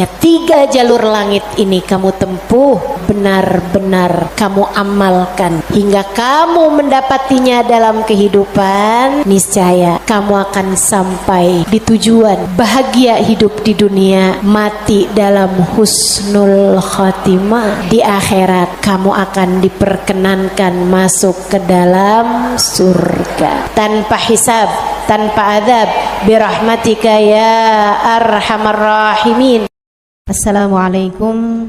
Ketiga jalur langit ini kamu tempuh, benar-benar kamu amalkan hingga kamu mendapatinya dalam kehidupan, niscaya kamu akan sampai di tujuan, bahagia hidup di dunia, mati dalam husnul khotimah. Di akhirat kamu akan diperkenankan masuk ke dalam surga tanpa hisab, tanpa azab, birahmatika ya arhamar rahimin. Assalamualaikum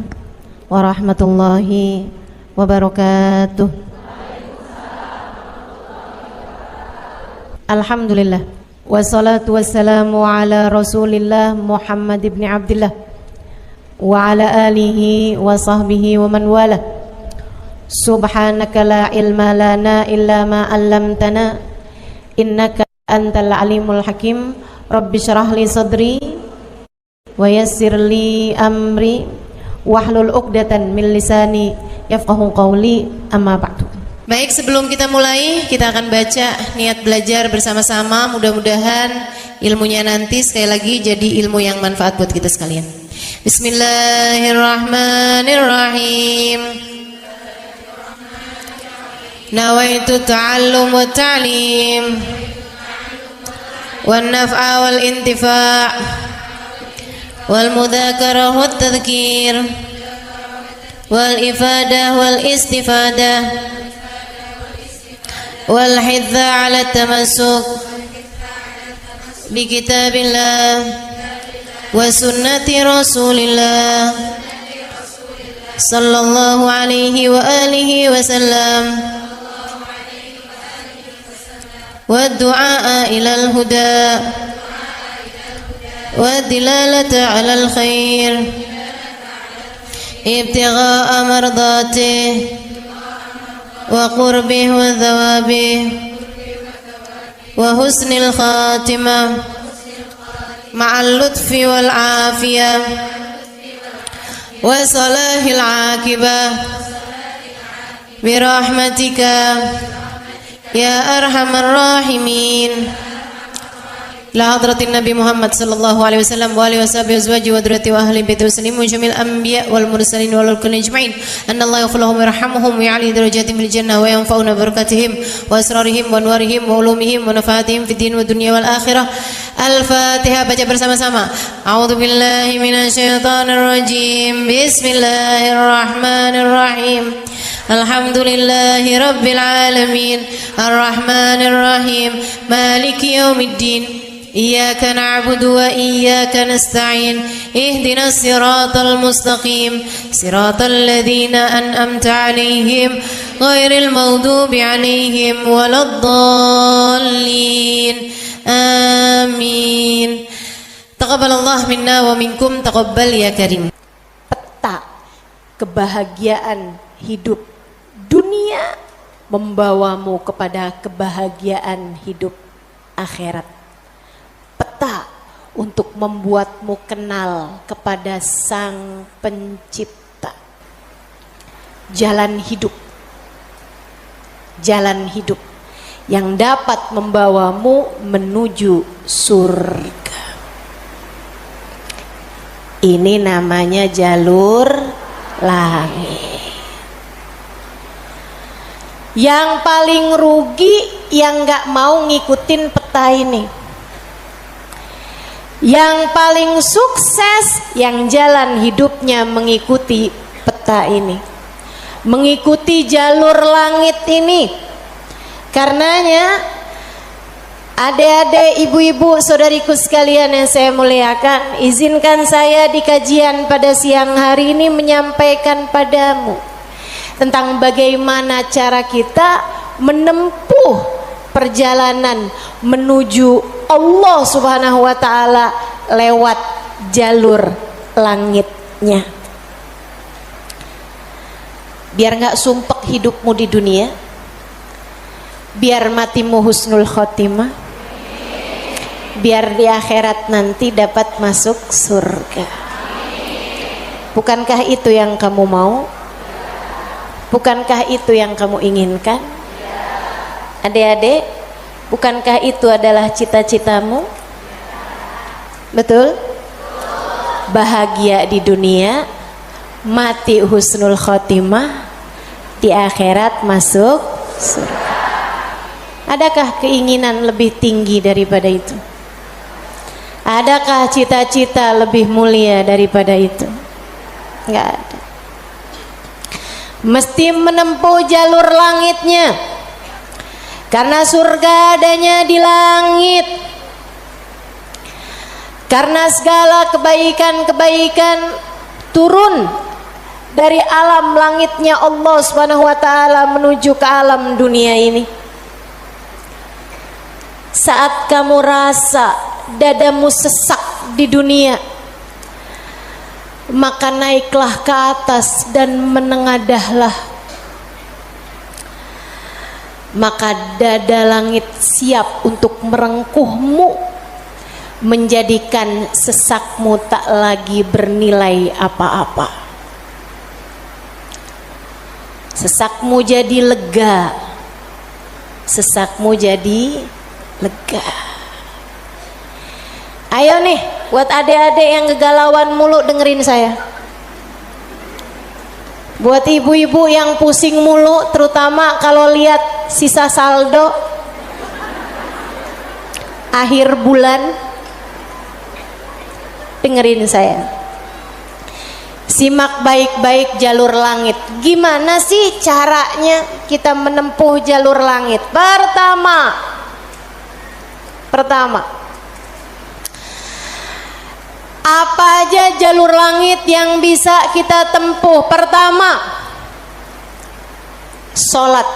warahmatullahi wabarakatuh. Alhamdulillah, wassalatu wassalamu ala Rasulillah Muhammad ibn Abdullah wa ala alihi wa sahbihi wa man wala. Subhanaka la ilma lana illa ma 'allamtana innaka antal alimul hakim. Rabbi syrah li sadri wa yassir li amri wahlul 'uqdatan min lisani yafqahu qawli, amma ba'du. Baik, sebelum kita mulai, kita akan baca niat belajar bersama-sama. Mudah-mudahan ilmunya nanti sekali lagi jadi ilmu yang manfaat buat kita sekalian. Bismillahirrahmanirrahim. Nawaitu ta'allum wa ta'lim wan naf'a wal intifa' wal mudzakarah wat tadhkir wal ifadah wal istifadah wal hidza 'ala tamassuk bi kitabillah wa sunnati rasulillah sallallahu alaihi wa alihi wasallam wa du'a ila al huda والدلالة على الخير ابتغاء مرضاته وقربه وثوابه وحسن الخاتمة مع اللطف والعافية وصلاح العاقبة برحمتك يا أرحم الراحمين. La hadratin Nabi Muhammad sallallahu alaihi wasallam wa alihi washabihi azwaji wa dzurriyyati wa ahli baiti muslimin wa jamil anbiya wal mursalin wal kulli ajma'in. Anna Allah yaghfir lahum wa yarhamuhum wa ya'li darajatihim fil jannah wa yanfa'una barakatihim wa asrarihim wa anwarihim wa ulumihim wa nafaatihim fid din wa dunya wal akhirah. Al-Fatihah, baca bersama-sama. A'udzu billahi minasyaitonir rajim. Bismillahirrahmanirrahim. Alhamdulillahi rabbil alamin. Arrahmanir rahim. Maliki yaumiddin. Iyyaka na'budu wa iyyaka nasta'in. Ihdinas siratal mustaqim. Siratal ladzina an'amta 'alaihim ghairil maghdubi 'alaihim waladdallin. Amin. Taqabbalallahu minna wa minkum, taqabbal ya karim. Peta kebahagiaan hidup dunia membawamu kepada kebahagiaan hidup akhirat. Peta untuk membuatmu kenal kepada Sang Pencipta. Jalan hidup yang dapat membawamu menuju surga. Ini namanya jalur langit. Yang paling rugi yang gak mau ngikutin peta ini. Yang paling sukses yang jalan hidupnya mengikuti peta ini, mengikuti jalur langit ini. Karenanya adik-adik, ibu-ibu, saudariku sekalian yang saya muliakan, izinkan saya di kajian pada siang hari ini menyampaikan padamu tentang bagaimana cara kita menempuh perjalanan menuju Allah Subhanahu wa ta'ala lewat jalur langitnya. Biar gak sumpek hidupmu di dunia, biar matimu husnul khotimah, biar di akhirat nanti dapat masuk surga. Bukankah itu yang kamu mau? Bukankah itu yang kamu inginkan? Adik-adik, bukankah itu adalah cita-citamu? Betul? bahagia di dunia, mati husnul khotimah, di akhirat masuk surga. Adakah keinginan lebih tinggi daripada itu? Adakah cita-cita lebih mulia daripada itu? Enggak ada. Mesti menempuh jalur langitnya, karena surga adanya di langit. Karena segala kebaikan-kebaikan turun dari alam langitnya Allah Subhanahu wa taala menuju ke alam dunia ini. Saat kamu rasa dadamu sesak di dunia, maka naiklah ke atas dan menengadahlah. Maka dada langit siap untuk merengkuhmu, menjadikan sesakmu tak lagi bernilai apa-apa. Sesakmu jadi lega, sesakmu jadi lega. Ayo nih, buat adik-adik yang kegalauan mulu dengerin saya. Buat ibu-ibu yang pusing mulu, terutama kalau lihat sisa saldo akhir bulan, dengerin saya. Simak baik-baik jalur langit. Gimana sih caranya kita menempuh jalur langit? Pertama, apa aja jalur langit yang bisa kita tempuh? Pertama, sholat.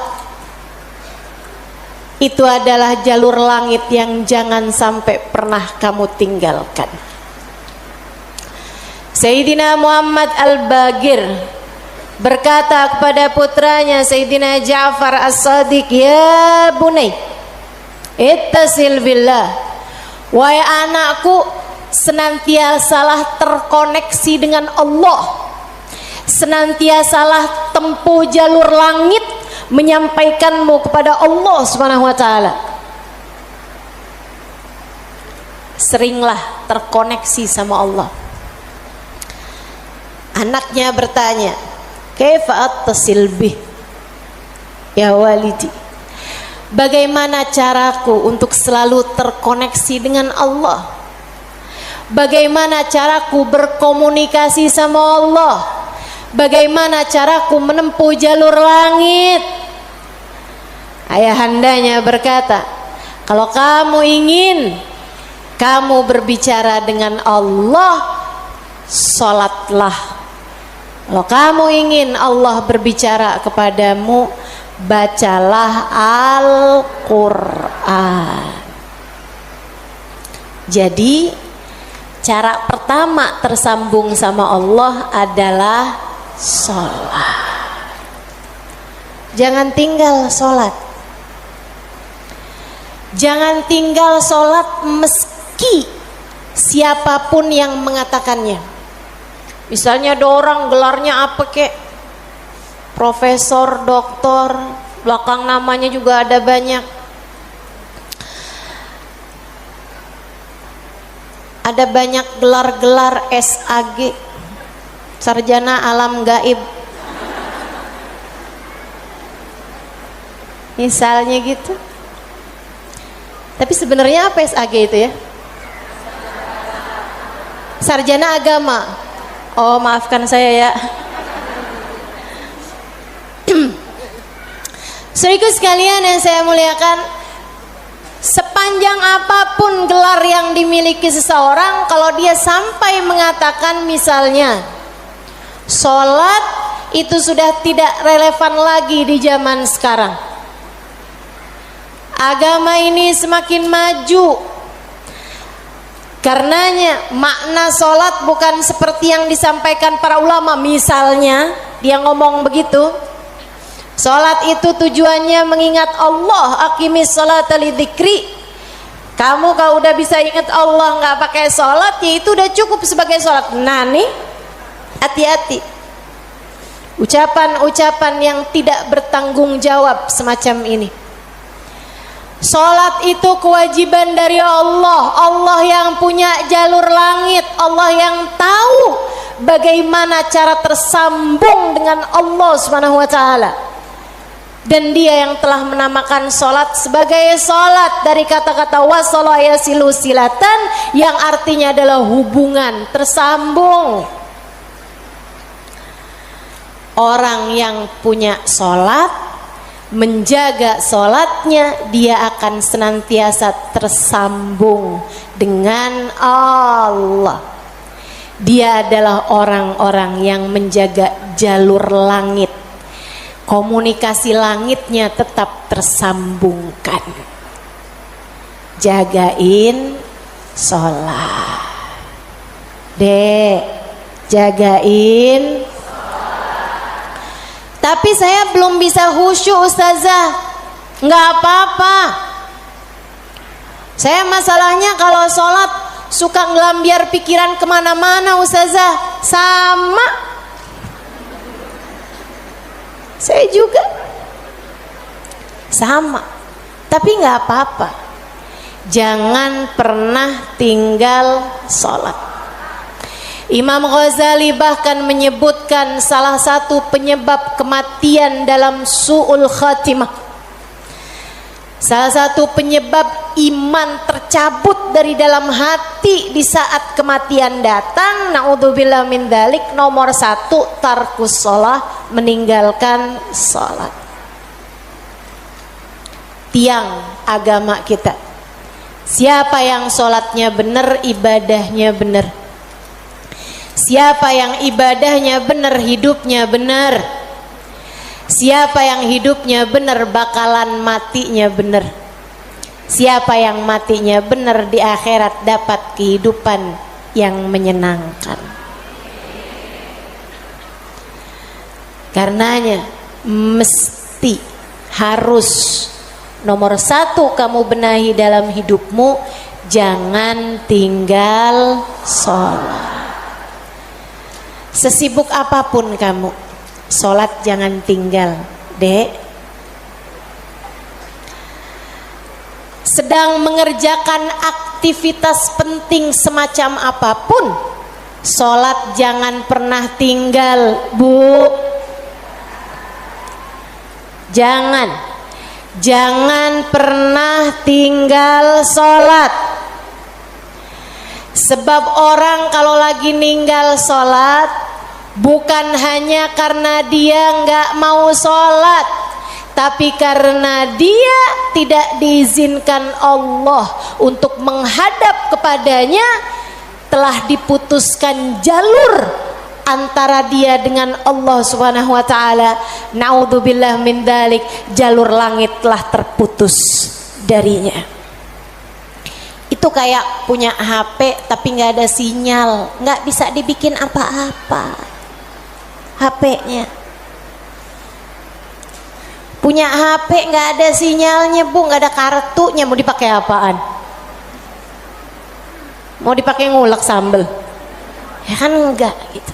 Itu adalah jalur langit yang jangan sampai pernah kamu tinggalkan. Sayyidina Muhammad Al-Bagir berkata kepada putranya Sayyidina Ja'far As-Sadiq, "Ya bunai, ittasil billah." Wahai anakku, senantiasalah terkoneksi dengan Allah, senantiasalah tempuh jalur langit menyampaikanmu kepada Allah Subhanahu wa taala. Seringlah terkoneksi sama Allah. Anaknya bertanya, "Kaifa attasil bih ya walidi?" Bagaimana caraku untuk selalu terkoneksi dengan Allah? Bagaimana caraku berkomunikasi sama Allah? Bagaimana caraku menempuh jalur langit? Ayahandanya berkata, kalau kamu ingin kamu berbicara dengan Allah, sholatlah. Kalau kamu ingin Allah berbicara kepadamu, bacalah Al-Quran. Jadi cara pertama tersambung sama Allah adalah sholat. Jangan tinggal sholat. Jangan tinggal sholat meski siapapun yang mengatakannya. Misalnya ada orang gelarnya apa kek, profesor, doktor, belakang namanya juga ada banyak. Ada banyak gelar-gelar SAG, sarjana alam gaib. Misalnya gitu. Tapi sebenarnya apa SAG itu ya? Sarjana agama. Oh, maafkan saya ya. Saudaraku sekalian yang saya muliakan, sepanjang apapun gelar yang dimiliki seseorang, kalau dia sampai mengatakan misalnya sholat itu sudah tidak relevan lagi di zaman sekarang. Agama ini semakin maju. Karenanya makna sholat bukan seperti yang disampaikan para ulama. Misalnya dia ngomong begitu, sholat itu tujuannya mengingat Allah, aqimis sholata lidzikri. Kamu kalau udah bisa ingat Allah nggak pakai sholat, ya itu udah cukup sebagai sholat. Nah nih, hati-hati ucapan-ucapan yang tidak bertanggung jawab semacam ini. Salat itu kewajiban dari Allah. Allah yang punya jalur langit, Allah yang tahu bagaimana cara tersambung dengan Allah Subhanahu wa taala. Dan dia yang telah menamakan salat sebagai salat dari kata-kata wasala yasilu silatan, yang artinya adalah hubungan, tersambung. Orang yang punya salat, menjaga salatnya, dia akan senantiasa tersambung dengan Allah. Dia adalah orang-orang yang menjaga jalur langit. Komunikasi langitnya tetap tersambungkan. Jagain sholat, Dek, jagain. Tapi saya belum bisa khusyuk, Ustazah. Nggak apa-apa. Saya masalahnya kalau sholat suka ngelambiar pikiran kemana-mana, Ustazah. Sama, saya juga sama. Tapi nggak apa-apa. Jangan pernah tinggal sholat. Imam Ghazali bahkan menyebutkan salah satu penyebab kematian dalam su'ul khatimah, salah satu penyebab iman tercabut dari dalam hati di saat kematian datang, naudzubillah min dzalik, nomor 1 tarkus shalah, meninggalkan salat. Tiang agama kita. Siapa yang salatnya benar, ibadahnya benar. Siapa yang ibadahnya benar, hidupnya benar. Siapa yang hidupnya benar, bakalan matinya benar. Siapa yang matinya benar, di akhirat dapat kehidupan yang menyenangkan. Karenanya mesti, harus, nomor 1 kamu benahi dalam hidupmu, jangan tinggal sholat. Sesibuk apapun kamu, sholat jangan tinggal, Dek. Sedang mengerjakan aktivitas penting semacam apapun, sholat jangan pernah tinggal, Bu. Jangan pernah tinggal sholat. Sebab orang kalau lagi ninggal sholat, bukan hanya karena dia nggak mau sholat, tapi karena dia tidak diizinkan Allah untuk menghadap kepadanya, telah diputuskan jalur antara dia dengan Allah Subhanahu wa taala. Naudzubillah min dzalik, jalur langit telah terputus darinya. Itu kayak punya HP tapi nggak ada sinyal, nggak bisa dibikin apa-apa HP-nya. Punya HP nggak ada sinyalnya, Bu, nggak ada kartunya, mau dipakai apaan? Mau dipakai ngulek sambel? Ya kan enggak gitu.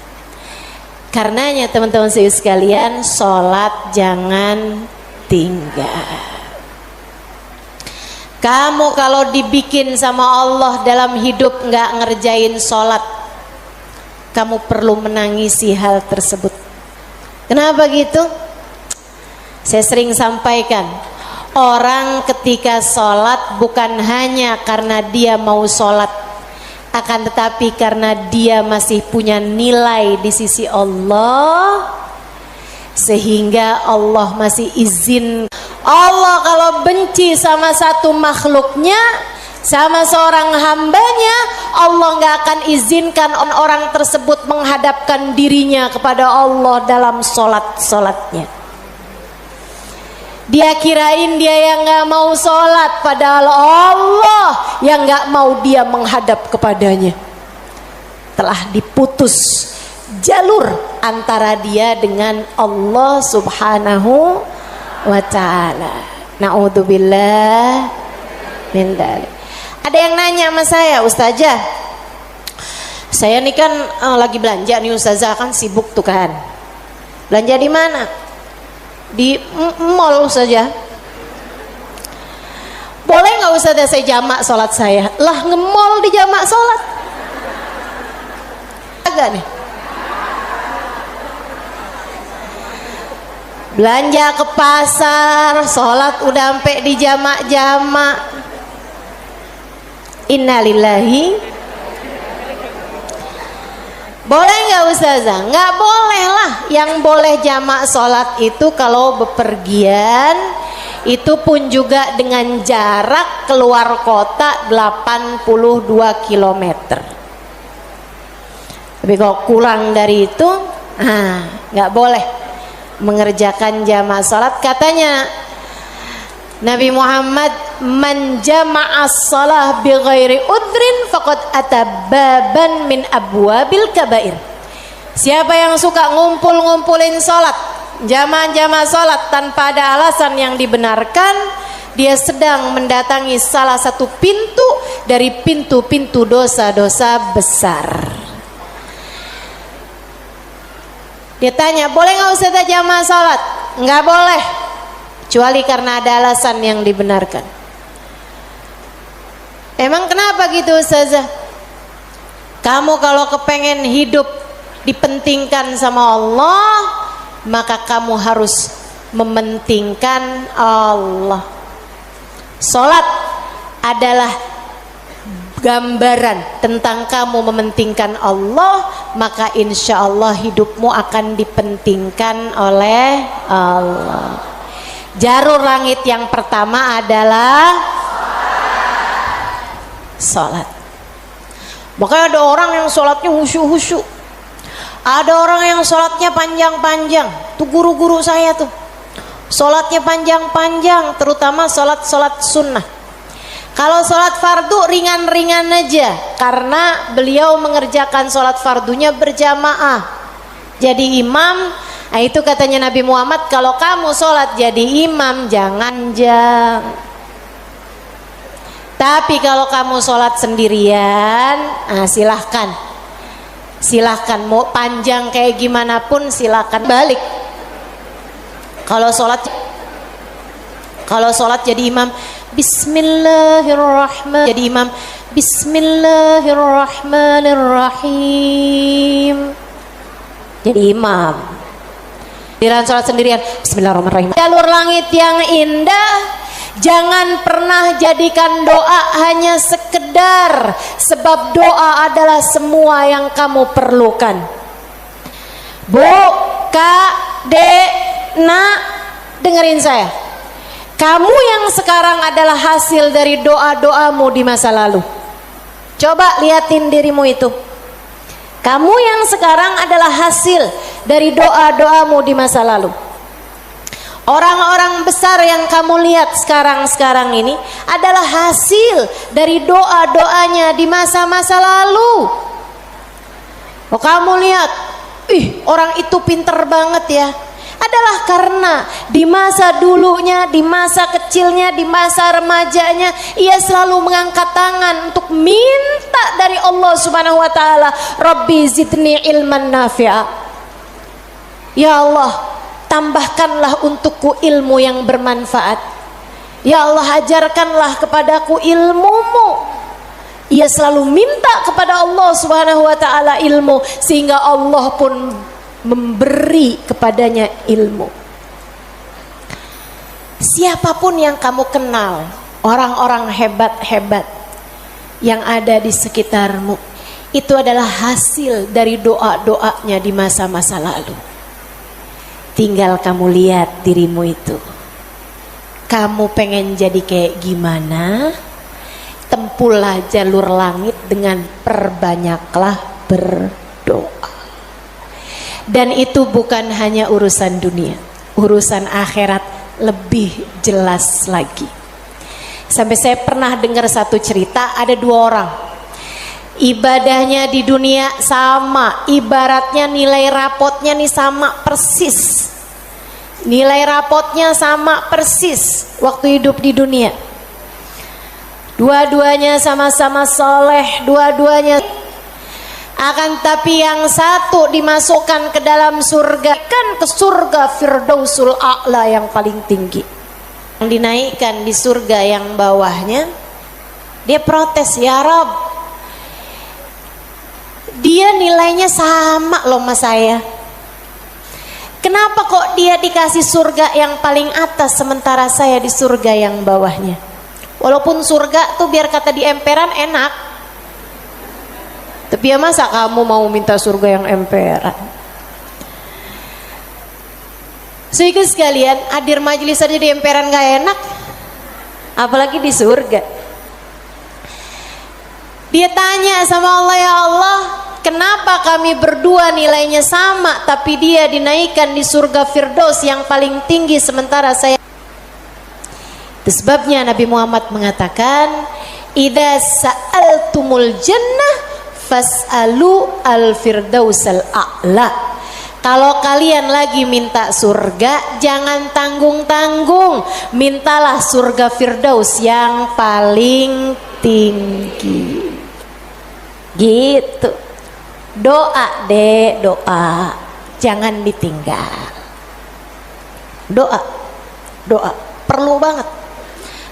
Karenanya teman-teman sekalian, sholat jangan tinggal. Kamu kalau dibikin sama Allah dalam hidup nggak ngerjain sholat, kamu perlu menangisi hal tersebut. Kenapa gitu? Saya sering sampaikan, orang ketika sholat bukan hanya karena dia mau sholat, akan tetapi karena dia masih punya nilai di sisi Allah, sehingga Allah masih izin. Allah kalau benci sama satu makhluknya, sama seorang hambanya, Allah nggak akan izinkan orang tersebut menghadapkan dirinya kepada Allah dalam sholatnya. Dia kirain dia yang nggak mau sholat, padahal Allah yang nggak mau dia menghadap kepadanya. Telah diputus jalur antara dia dengan Allah Subhanahu wa ta'ala. Na'udzubillah min dzalik. Ada yang nanya sama saya, Ustazah, saya nih kan lagi belanja nih Ustazah, kan sibuk tuh kan. Belanja di mana? Di mall Ustazah. boleh nggak Ustazah saya jamak sholat saya? Lah ngemol di jamak sholat agak nih. Belanja ke pasar, sholat udah sampai di jamak-jamak. Innalillahi. Boleh nggak Ustazah? Nggak boleh lah. Yang boleh jamak sholat itu kalau bepergian, itu pun juga dengan jarak keluar kota 82 km. Tapi kalau kurang dari itu, nggak boleh mengerjakan jamak salat. Katanya Nabi Muhammad, man jama'as shalah bi ghairi udrin faqad atababan min abwabil kabair. Siapa yang suka ngumpulin salat, jamaah salat tanpa ada alasan yang dibenarkan, dia sedang mendatangi salah satu pintu dari pintu-pintu dosa-dosa besar. Dia tanya, boleh nggak Ustazah jamaah salat? Nggak boleh, kecuali karena ada alasan yang dibenarkan. Emang kenapa gitu Ustazah? Kamu kalau kepengen hidup dipentingkan sama Allah, maka kamu harus mementingkan Allah. Salat adalah gambaran tentang kamu mementingkan Allah, maka insya Allah hidupmu akan dipentingkan oleh Allah. Jarur langit yang pertama adalah salat. Makanya ada orang yang salatnya khusyuk-khusyuk, ada orang yang salatnya panjang-panjang. Tuh guru-guru saya tuh salatnya panjang-panjang, terutama salat sunnah. Kalau sholat fardu ringan-ringan aja, karena beliau mengerjakan sholat fardunya berjamaah jadi imam. Nah, itu katanya Nabi Muhammad, kalau kamu sholat jadi imam jangan jang. Tapi kalau kamu sholat sendirian, silahkan mau panjang kayak gimana pun silahkan balik. Kalau sholat jadi imam, Bismillahirrahmanirrahim. Jadi imam, Bismillahirrahmanirrahim. Jadi imam. Dalam sholat sendirian, Bismillahirrahmanirrahim. Jalur langit yang indah, jangan pernah jadikan doa hanya sekedar, sebab doa adalah semua yang kamu perlukan. Bu, Kak, Dek, Nak, dengerin saya. Kamu yang sekarang adalah hasil dari doa-doamu di masa lalu. Coba liatin dirimu itu. Kamu yang sekarang adalah hasil dari doa-doamu di masa lalu. Orang-orang besar yang kamu lihat sekarang ini adalah hasil dari doa-doanya di masa-masa lalu. Oh, kamu lihat, orang itu pinter banget ya. Adalah karena di masa dulunya, di masa kecilnya, di masa remajanya, ia selalu mengangkat tangan untuk minta dari Allah Subhanahu wa taala, Rabbi zidni ilman nafi'a. Ya Allah, tambahkanlah untukku ilmu yang bermanfaat. Ya Allah, ajarkanlah kepadaku ilmu-Mu. Ia selalu minta kepada Allah Subhanahu wa taala ilmu, sehingga Allah pun memberi kepadanya ilmu. Siapapun yang kamu kenal, orang-orang hebat-hebat yang ada di sekitarmu, itu adalah hasil dari doa-doanya di masa-masa lalu. Tinggal kamu lihat dirimu itu. Kamu pengen jadi kayak gimana? Tempuhlah jalur langit dengan perbanyaklah berdoa. Dan itu bukan hanya urusan dunia, urusan akhirat lebih jelas lagi. Sampai saya pernah dengar satu cerita, ada dua orang, ibadahnya di dunia sama, ibaratnya nilai rapotnya nih sama persis. Nilai rapotnya sama persis waktu hidup di dunia. Dua-duanya sama-sama soleh, dua-duanya. Akan tapi yang satu dimasukkan ke dalam surga, kan ke surga Firdausul A'la yang paling tinggi. dinaikkan di surga yang bawahnya, dia protes, ya Rob, dia nilainya sama loh sama saya, kenapa kok dia dikasih surga yang paling atas sementara saya di surga yang bawahnya? Walaupun surga tuh biar kata di emperan enak, tapi ya masa kamu mau minta surga yang emperan? Saudara sekalian, hadir majelis saja di emperan gak enak, apalagi di surga. Dia tanya sama Allah, ya Allah, kenapa kami berdua nilainya sama tapi dia dinaikkan di surga Firdaus yang paling tinggi sementara saya? Itu sebabnya Nabi Muhammad mengatakan, idza sa'altumul jannah fas'alu al-firdausal a'la. Kalau kalian lagi minta surga, jangan tanggung-tanggung, mintalah surga Firdaus yang paling tinggi. Gitu. Doa deh, doa, jangan ditinggal. Doa, doa, perlu banget.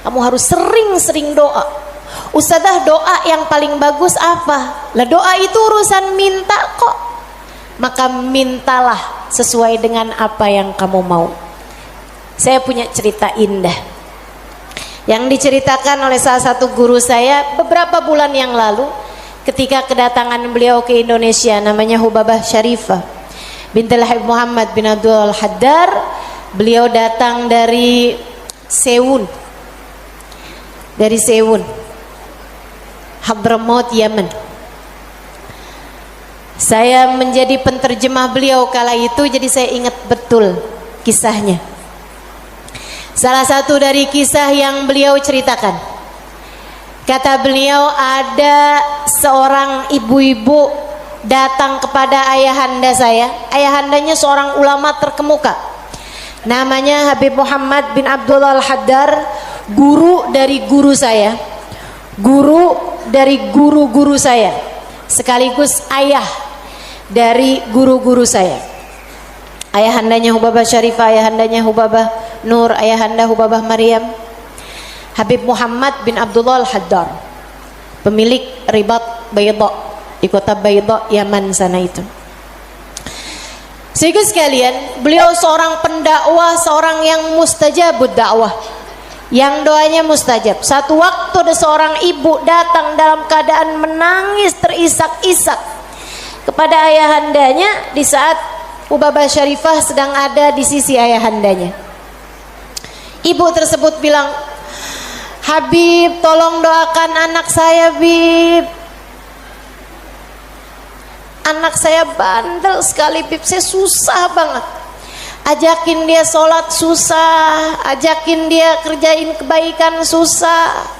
Kamu harus sering-sering doa. Ustazah, doa yang paling bagus apa? Lah doa itu urusan minta kok. Maka mintalah sesuai dengan apa yang kamu mau. Saya punya cerita indah yang diceritakan oleh salah satu guru saya beberapa bulan yang lalu ketika kedatangan beliau ke Indonesia, namanya Hubabah Syarifah bintul Habib Muhammad bin Abdul Haddar. Beliau datang dari Sewun, Hadramaut, Yaman. Saya menjadi penterjemah beliau kala itu, jadi saya ingat betul kisahnya. Salah satu dari kisah yang beliau ceritakan, kata beliau, ada seorang ibu-ibu datang kepada ayahanda saya. Ayahandanya seorang ulama terkemuka, namanya Habib Muhammad bin Abdullah Al-Haddar, guru dari guru saya, guru dari guru-guru saya, sekaligus ayah dari guru-guru saya. Ayahandanya Hubabah Syarifah, ayahandanya Hubabah Nur, ayahanda Hubabah Maryam. Habib Muhammad bin Abdullah Al-Haddar, pemilik Ribat Bayda di kota Bayda, Yaman sana itu. Sehingga sekalian, beliau seorang pendakwah, seorang yang mustajabud dakwah, yang doanya mustajab. Satu waktu ada seorang ibu datang dalam keadaan menangis terisak-isak kepada ayahandanya di saat Hubabah Syarifah sedang ada di sisi ayahandanya. Ibu tersebut bilang, Habib, tolong doakan anak saya, Bib. Anak saya bandel sekali, Bib. Saya susah banget. Ajakin dia sholat susah, ajakin dia kerjain kebaikan susah.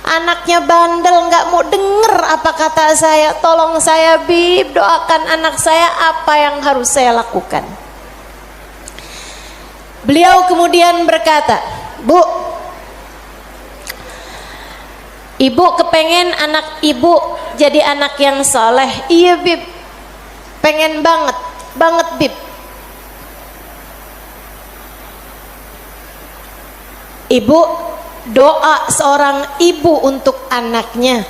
Anaknya bandel, nggak mau denger apa kata saya. Tolong saya, Bib, doakan anak saya, apa yang harus saya lakukan? Beliau kemudian berkata, Bu, ibu kepengen anak ibu jadi anak yang soleh. Iya, Bib, pengen banget, banget, Bib. Ibu, doa seorang ibu untuk anaknya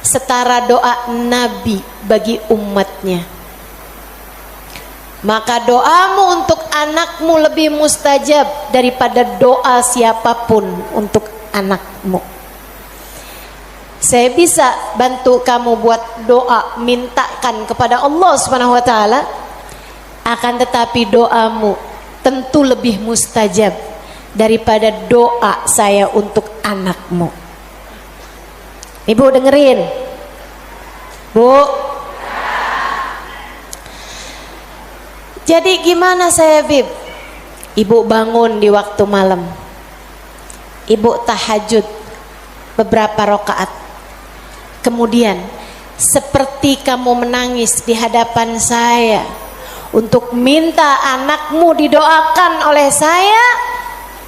setara doa Nabi bagi umatnya. Maka doamu untuk anakmu lebih mustajab daripada doa siapapun untuk anakmu. Saya bisa bantu kamu buat doa, mintakan kepada Allah Subhanahu wa taala, akan tetapi doamu tentu lebih mustajab daripada doa saya untuk anakmu. Ibu dengerin, Bu. Jadi gimana saya, Bib? Ibu bangun di waktu malam, ibu tahajud beberapa rakaat, kemudian seperti kamu menangis di hadapan saya untuk minta anakmu didoakan oleh saya,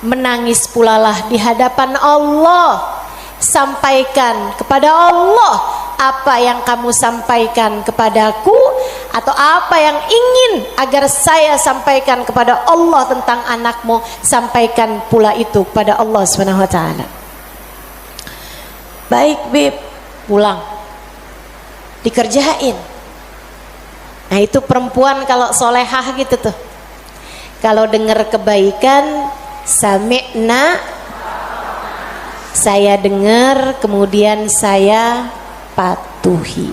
menangis pulalah di hadapan Allah. Sampaikan kepada Allah apa yang kamu sampaikan kepadaku atau apa yang ingin agar saya sampaikan kepada Allah tentang anakmu, sampaikan pula itu kepada Allah Subhanahu wa taala. Baik, Bib, pulang. Dikerjain. Nah, itu perempuan kalau solehah gitu tuh. Kalau dengar kebaikan, sami'na, saya dengar, kemudian saya patuhi.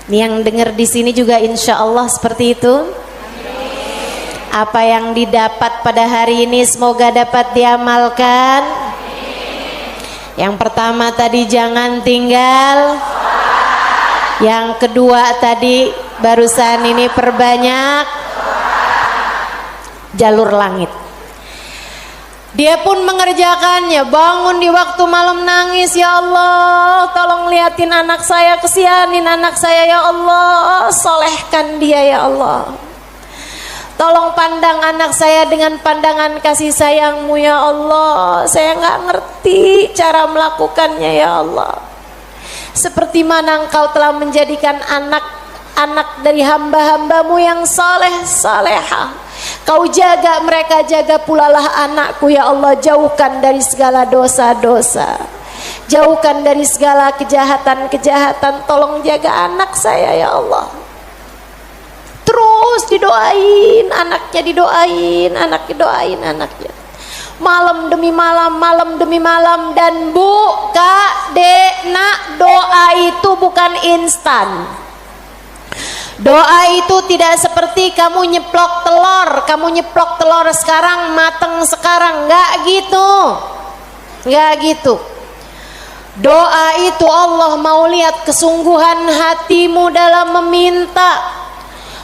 Ini yang dengar di sini juga insya Allah seperti itu. Apa yang didapat pada hari ini semoga dapat diamalkan. Yang pertama tadi jangan tinggal. Yang kedua tadi barusan ini perbanyak jalur langit. Dia pun mengerjakannya, bangun di waktu malam nangis, ya Allah tolong liatin anak saya, kesianin anak saya ya Allah, solehkan dia ya Allah, tolong pandang anak saya dengan pandangan kasih sayangmu ya Allah, saya nggak ngerti cara melakukannya ya Allah, seperti mana engkau telah menjadikan anak dari hamba-hambamu yang soleh salehah. Kau jaga mereka, jaga pula lah anakku ya Allah, jauhkan dari segala dosa-dosa, jauhkan dari segala kejahatan-kejahatan, tolong jaga anak saya ya Allah. Terus didoain anaknya, didoain anaknya, malam demi malam, malam demi malam. Dan Bu, Kak, Dek, Nak, doa itu bukan instan. Doa itu tidak seperti kamu nyeplok telur sekarang mateng sekarang, enggak gitu. Doa itu Allah mau lihat kesungguhan hatimu dalam meminta.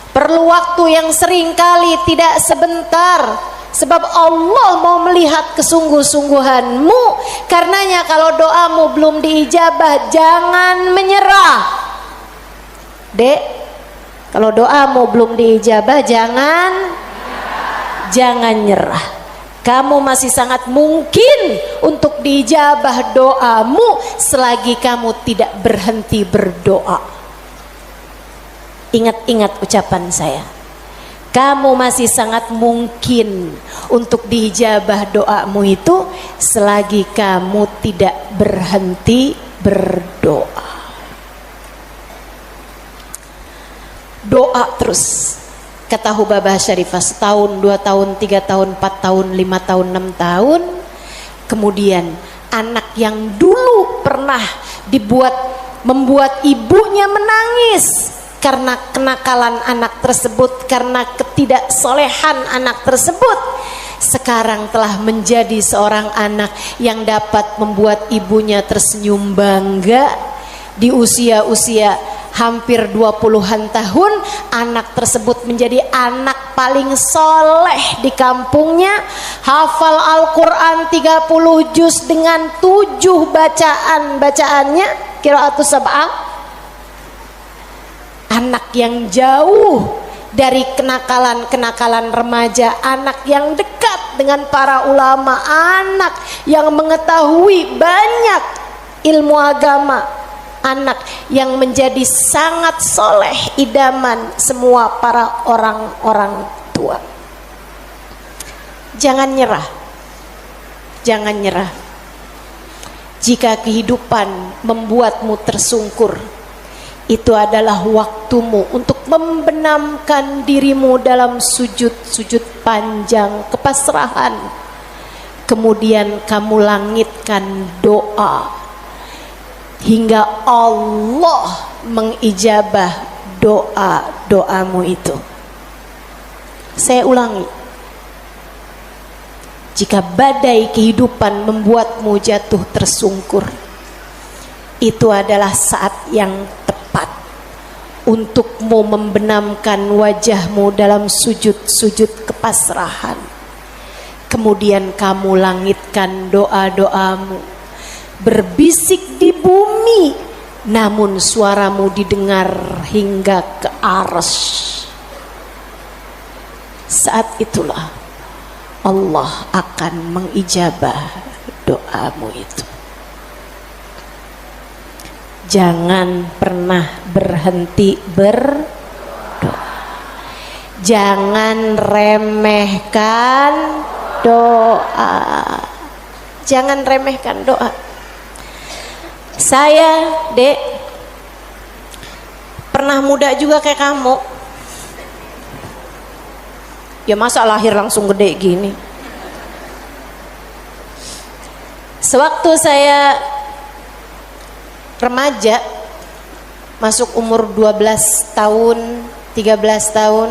Perlu waktu yang sering kali tidak sebentar, sebab Allah mau melihat kesungguh-sungguhanmu. Karenanya kalau doamu belum diijabah, jangan menyerah. Dek, kalau doamu belum diijabah, jangan nyerah. Kamu masih sangat mungkin untuk diijabah doamu selagi kamu tidak berhenti berdoa. Ingat-ingat ucapan saya. Kamu masih sangat mungkin untuk diijabah doamu itu selagi kamu tidak berhenti berdoa. Doa terus, kata Hubabah Syarifah, setahun, 2 tahun, 3 tahun, 4 tahun, 5 tahun, 6 tahun. Kemudian anak yang dulu pernah membuat ibunya menangis karena kenakalan anak tersebut, karena ketidaksolehan anak tersebut, sekarang telah menjadi seorang anak yang dapat membuat ibunya tersenyum bangga. Di usia-usia hampir 20-an tahun, anak tersebut menjadi anak paling soleh di kampungnya, hafal Al-Quran 30 juz dengan 7 bacaannya, qiraatus sab'ah. Anak yang jauh dari kenakalan-kenakalan remaja, anak yang dekat dengan para ulama, anak yang mengetahui banyak ilmu agama, anak yang menjadi sangat soleh, idaman semua para orang-orang tua. Jangan nyerah, jangan nyerah. Jika kehidupan membuatmu tersungkur, itu adalah waktumu untuk membenamkan dirimu dalam sujud-sujud panjang kepasrahan. Kemudian kamu langitkan doa hingga Allah mengijabah doa-doamu itu. Saya ulangi, jika badai kehidupan membuatmu jatuh tersungkur, itu adalah saat yang tepat untukmu membenamkan wajahmu dalam sujud-sujud kepasrahan. Kemudian kamu langitkan doa-doamu, berbisik di bumi, namun suaramu didengar hingga ke arsy. Saat itulah Allah akan mengijabah doamu itu. Jangan pernah berhenti berdoa. Jangan remehkan doa. Jangan remehkan doa. Saya, Dek, pernah muda juga kayak kamu. Ya masa lahir langsung gede gini. Sewaktu saya remaja, masuk umur 12 tahun, 13 tahun,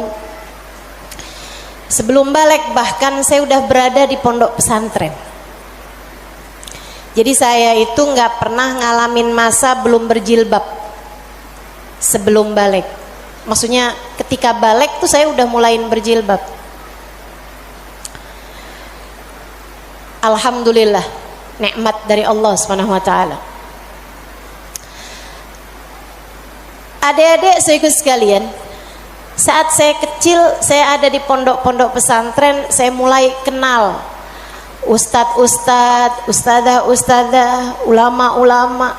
sebelum balik bahkan saya udah berada di pondok pesantren. Jadi saya itu nggak pernah ngalamin masa belum berjilbab sebelum balik. Maksudnya ketika balik tuh saya udah mulain berjilbab. Alhamdulillah, nikmat dari Allah Subhanahu wa taala. Adik-adik saudaraku sekalian, saat saya kecil, saya ada di pondok-pondok pesantren, saya mulai kenal ustadz-ustadz, ustadzah-ustadzah, ulama-ulama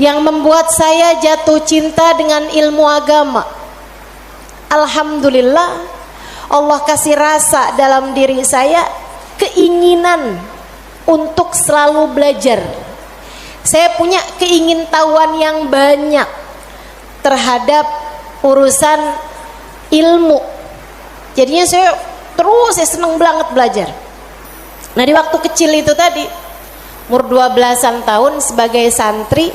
yang membuat saya jatuh cinta dengan ilmu agama. Alhamdulillah, Allah kasih rasa dalam diri saya, keinginan untuk selalu belajar. Saya punya keingintahuan yang banyak terhadap urusan ilmu. Jadinya saya senang banget belajar. Nah, di waktu kecil itu tadi, umur 12-an tahun sebagai santri,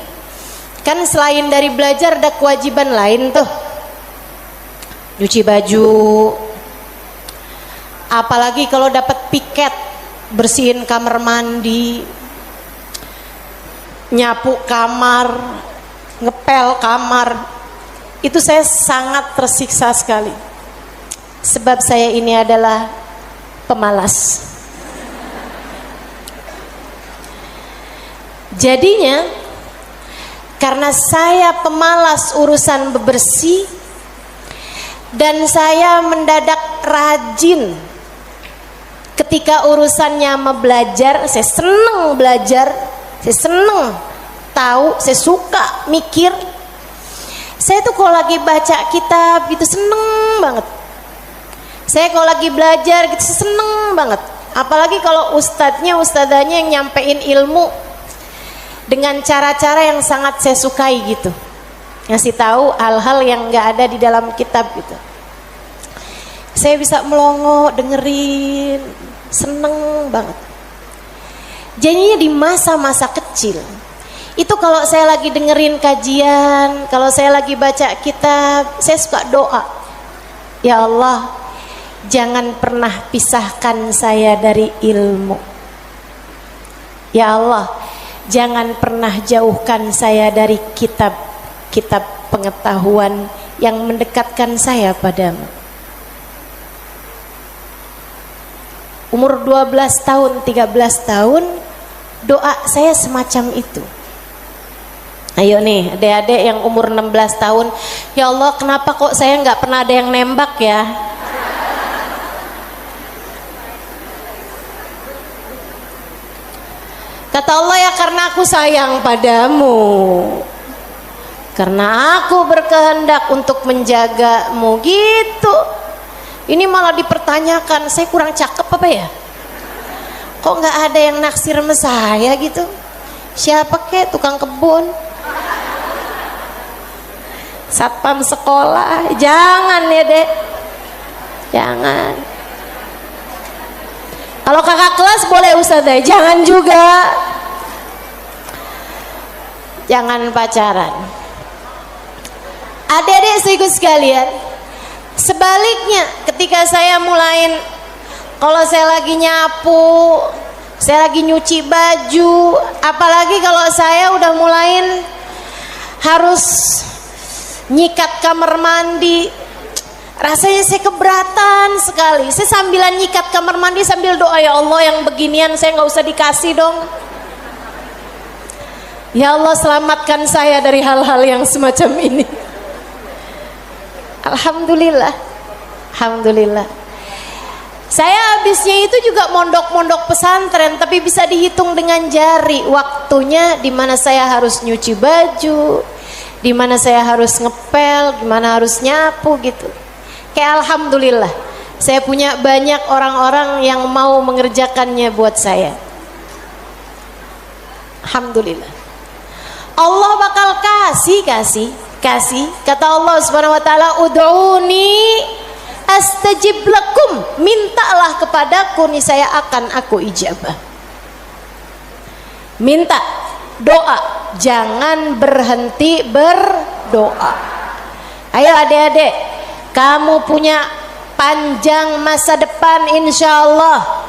kan selain dari belajar ada kewajiban lain tuh. Nyuci baju, apalagi kalau dapat piket, bersihin kamar mandi, nyapu kamar, ngepel kamar. Itu saya sangat tersiksa sekali, sebab saya ini adalah pemalas. Jadinya karena saya pemalas urusan bebersih, dan saya mendadak rajin ketika urusannya belajar. Saya seneng belajar, saya seneng tahu, saya suka mikir. Saya tuh kalau lagi baca kitab gitu seneng banget. Saya kalau lagi belajar gitu seneng banget. Apalagi kalau ustadzanya yang nyampein ilmu dengan cara-cara yang sangat saya sukai gitu, ngasih tahu hal-hal yang nggak ada di dalam kitab gitu. Saya bisa melongo dengerin, seneng banget. Jadinya di masa-masa kecil itu kalau saya lagi dengerin kajian, kalau saya lagi baca kitab, saya suka doa, ya Allah, jangan pernah pisahkan saya dari ilmu. Ya Allah, jangan pernah jauhkan saya dari kitab-kitab pengetahuan yang mendekatkan saya padamu. Umur 12 tahun, 13 tahun, doa saya semacam itu. Ayo nih adik-adik yang umur 16 tahun, ya Allah, kenapa kok saya nggak pernah ada yang nembak ya? Kata Allah, ya karena aku sayang padamu, karena aku berkehendak untuk menjagamu gitu. Ini malah dipertanyakan, saya kurang cakep apa ya? Kok nggak ada yang naksir sama saya gitu? Siapa kek, tukang kebun, satpam sekolah? Jangan ya dek, jangan. Kalau kakak kelas boleh ustazah, jangan juga. Jangan pacaran. Adik-adik saudaraku sekalian, sebaliknya ketika saya mulain, kalau saya lagi nyapu, saya lagi nyuci baju, apalagi kalau saya udah mulain harus nyikat kamar mandi, rasanya saya keberatan sekali. Saya sambilan nyikat kamar mandi sambil doa, ya Allah, yang beginian saya nggak usah dikasih dong. Ya Allah, selamatkan saya dari hal-hal yang semacam ini. Alhamdulillah, alhamdulillah. Saya habisnya itu juga mondok-mondok pesantren, tapi bisa dihitung dengan jari waktunya di mana saya harus nyuci baju, di mana saya harus ngepel, di mana harus nyapu gitu. Kayak alhamdulillah, saya punya banyak orang-orang yang mau mengerjakannya buat saya. Alhamdulillah. Allah bakal kasih. Kata Allah Subhanahu wa taala, "Ud'uni astajib lakum." Mintalah kepadaku, niscaya akan aku ijabah. Minta, doa, jangan berhenti berdoa. Ayo adik-adik, kamu punya panjang masa depan insyaallah.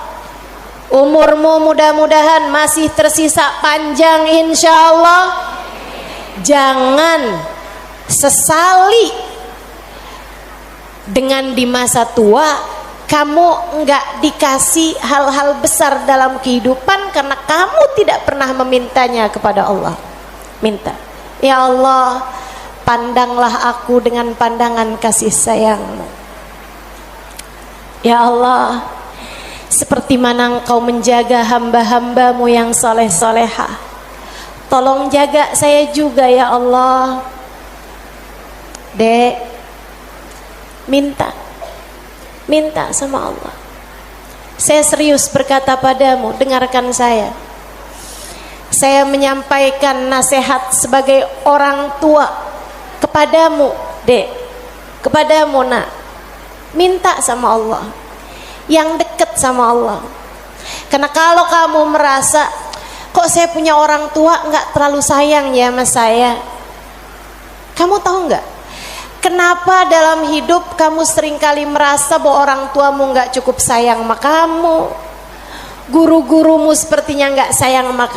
Umurmu mudah-mudahan masih tersisa panjang insyaallah. Jangan sesali dengan di masa tua kamu enggak dikasih hal-hal besar dalam kehidupan karena kamu tidak pernah memintanya kepada Allah. Minta, ya Allah, pandanglah aku dengan pandangan kasih sayang-Mu. Ya Allah, seperti mana Engkau menjaga hamba-hamba-Mu yang soleh-solehah, tolong jaga saya juga ya Allah. Dek, minta sama Allah. Saya serius berkata padamu, dengarkan saya. Saya menyampaikan nasihat sebagai orang tua kepadamu, Dek, kepadamu nak. Minta sama Allah, yang dekat sama Allah. Karena kalau kamu merasa, kok saya punya orang tua nggak terlalu sayang ya sama saya, kamu tahu nggak? Kenapa dalam hidup kamu seringkali merasa bahwa orang tuamu nggak cukup sayang sama kamu, guru-gurumu sepertinya nggak sayang sama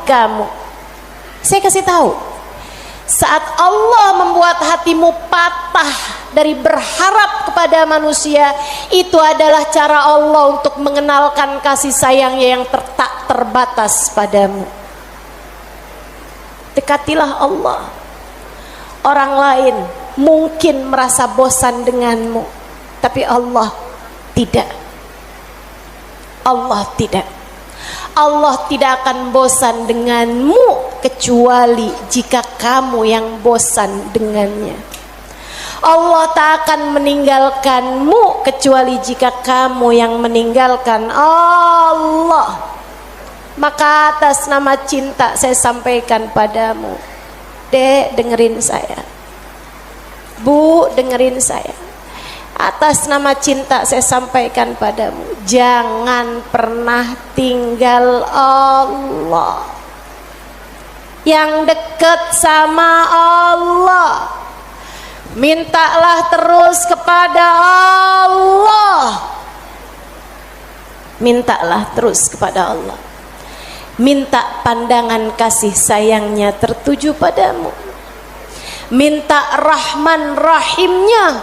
kamu. Saya kasih tahu, saat Allah membuat hatimu patah dari berharap kepada manusia, itu adalah cara Allah untuk mengenalkan kasih sayangnya yang tak terbatas padamu. Dekatilah Allah. Orang lain mungkin merasa bosan denganmu, tapi Allah tidak. Allah tidak. Allah tidak akan bosan denganmu kecuali jika kamu yang bosan dengannya. Allah tak akan meninggalkanmu kecuali jika kamu yang meninggalkan Allah. Maka atas nama cinta saya sampaikan padamu, Dek, dengerin saya. Bu, dengerin saya. Atas nama cinta saya sampaikan padamu, jangan pernah tinggal Allah. Yang dekat sama Allah, mintalah terus kepada Allah. Mintalah terus kepada Allah. Minta pandangan kasih sayangnya tertuju padamu. Minta Rahman Rahimnya,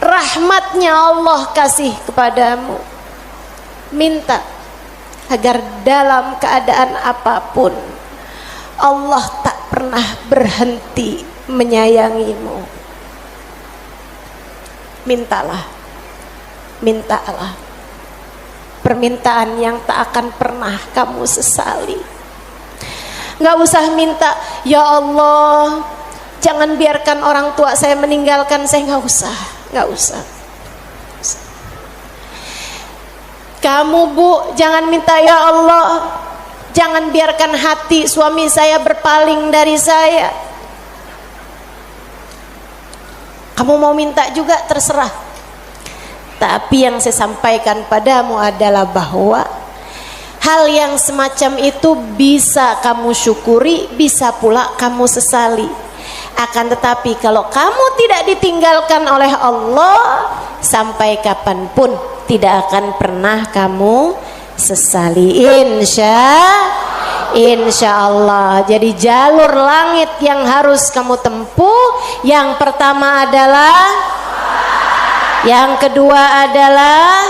rahmatnya Allah kasih kepadamu. Minta agar dalam keadaan apapun Allah tak pernah berhenti menyayangimu. Mintalah, mintalah permintaan yang tak akan pernah kamu sesali. Nggak usah minta, ya Allah, jangan biarkan orang tua saya meninggalkan saya. Nggak usah. Kamu Bu, jangan minta, ya Allah, jangan biarkan hati suami saya berpaling dari saya. Kamu mau minta juga terserah. Tapi yang saya sampaikan padamu adalah bahwa hal yang semacam itu bisa kamu syukuri, bisa pula kamu sesali. Akan tetapi kalau kamu tidak ditinggalkan oleh Allah, sampai kapanpun tidak akan pernah kamu sesali, insya Allah. Jadi jalur langit yang harus kamu tempuh, yang pertama adalah, yang kedua adalah,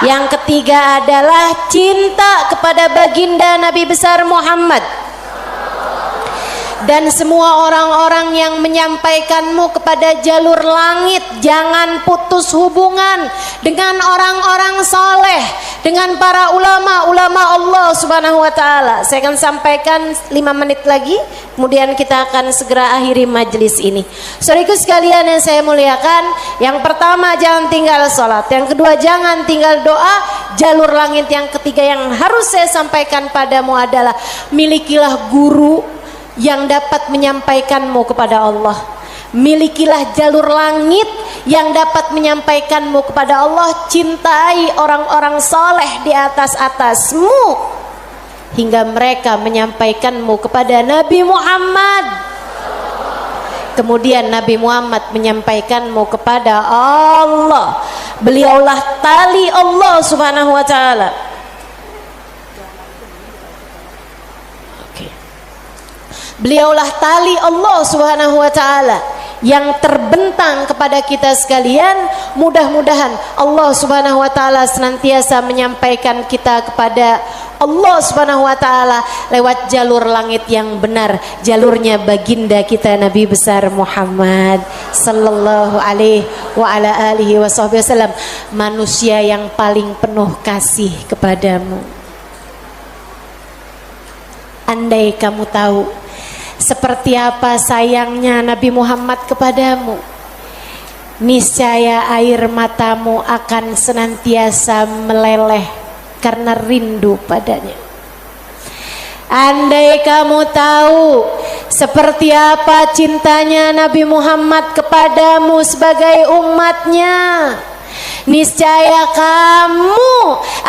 yang ketiga adalah cinta kepada baginda Nabi besar Muhammad. dan semua orang-orang yang menyampaikanmu kepada jalur langit. Jangan putus hubungan dengan orang-orang soleh, dengan para ulama Allah Subhanahu wa ta'ala. Saya akan sampaikan 5 menit lagi, kemudian kita akan segera akhiri majelis ini. Saudaraku sekalian yang saya muliakan, yang pertama jangan tinggal sholat, yang kedua jangan tinggal doa. Jalur langit yang ketiga yang harus saya sampaikan padamu adalah milikilah guru yang dapat menyampaikanmu kepada Allah. Milikilah jalur langit yang dapat menyampaikanmu kepada Allah. Cintai orang-orang soleh di atasmu hingga mereka menyampaikanmu kepada Nabi Muhammad. Kemudian Nabi Muhammad menyampaikanmu kepada Allah. Beliaulah tali Allah Subhanahu wa ta'ala. Beliaulah tali Allah Subhanahu wa ta'ala yang terbentang kepada kita sekalian. Mudah-mudahan Allah Subhanahu wa ta'ala senantiasa menyampaikan kita kepada Allah Subhanahu wa ta'ala lewat jalur langit yang benar, jalurnya baginda kita Nabi besar Muhammad sallallahu alaihi wa ala alihi wasallam, manusia yang paling penuh kasih kepadamu. Andai kamu tahu seperti apa sayangnya Nabi Muhammad kepadamu, niscaya air matamu akan senantiasa meleleh karena rindu padanya. Andai kamu tahu seperti apa cintanya Nabi Muhammad kepadamu sebagai umatnya, niscaya kamu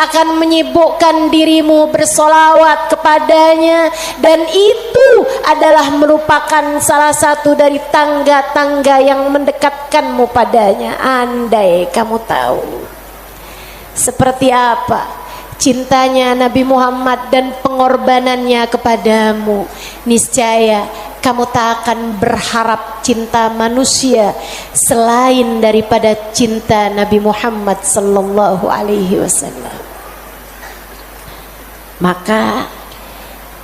akan menyibukkan dirimu bersolawat kepadanya, dan itu adalah merupakan salah satu dari tangga-tangga yang mendekatkanmu padanya. Andai kamu tahu seperti apa cintanya Nabi Muhammad dan pengorbanannya kepadamu, niscaya kamu tak akan berharap cinta manusia selain daripada cinta Nabi Muhammad sallallahu alaihi wasallam. Maka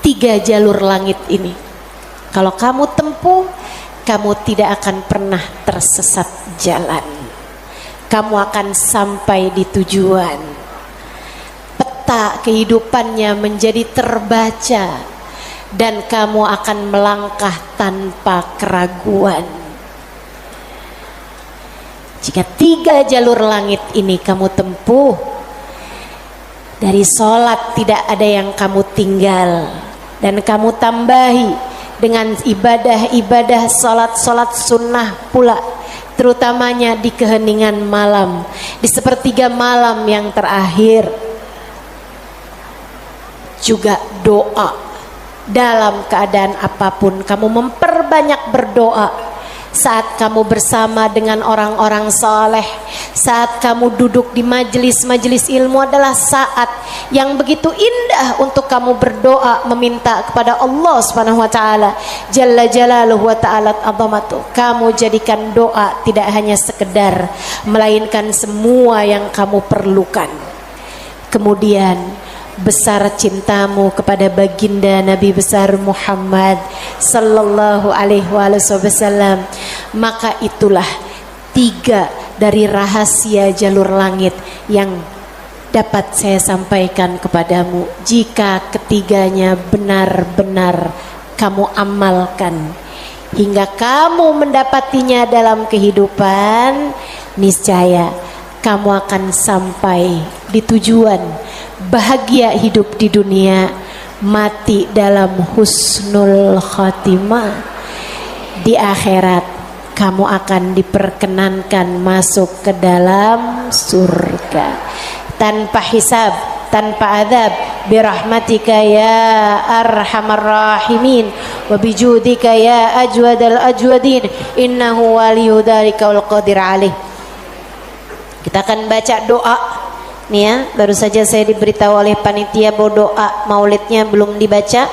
3 jalur langit ini kalau kamu tempuh, kamu tidak akan pernah tersesat jalan. Kamu akan sampai di tujuan. Peta kehidupannya menjadi terbaca dan kamu akan melangkah tanpa keraguan. Jika 3 jalur langit ini kamu tempuh, dari sholat tidak ada yang kamu tinggal, dan kamu tambahi dengan ibadah-ibadah sholat sunnah pula, terutamanya di keheningan malam, di sepertiga malam yang terakhir. Juga doa. Dalam keadaan apapun kamu memperbanyak berdoa. Saat kamu bersama dengan orang-orang saleh, saat kamu duduk di majelis-majelis ilmu adalah saat yang begitu indah untuk kamu berdoa meminta kepada Allah Subhanahu wa taala jalla jalaluhu wa ta'ala azamatu. Kamu jadikan doa tidak hanya sekedar, melainkan semua yang kamu perlukan. Kemudian besar cintamu kepada baginda Nabi besar Muhammad sallallahu alaihi wasallam, maka itulah 3 dari rahasia jalur langit yang dapat saya sampaikan kepadamu. Jika ketiganya benar-benar kamu amalkan hingga kamu mendapatinya dalam kehidupan, niscaya kamu akan sampai di tujuan, bahagia hidup di dunia, mati dalam husnul khatimah. Di akhirat kamu akan diperkenankan masuk ke dalam surga tanpa hisab, tanpa adab, birahmatika ya arhamar rahimin wa bijudika ya ajwadal ajwadin, innahu waliyu dzalika wal qadir alaih. Kita akan baca doa nih ya. Baru saja saya diberitahu oleh panitia bahwa doa maulidnya belum dibaca.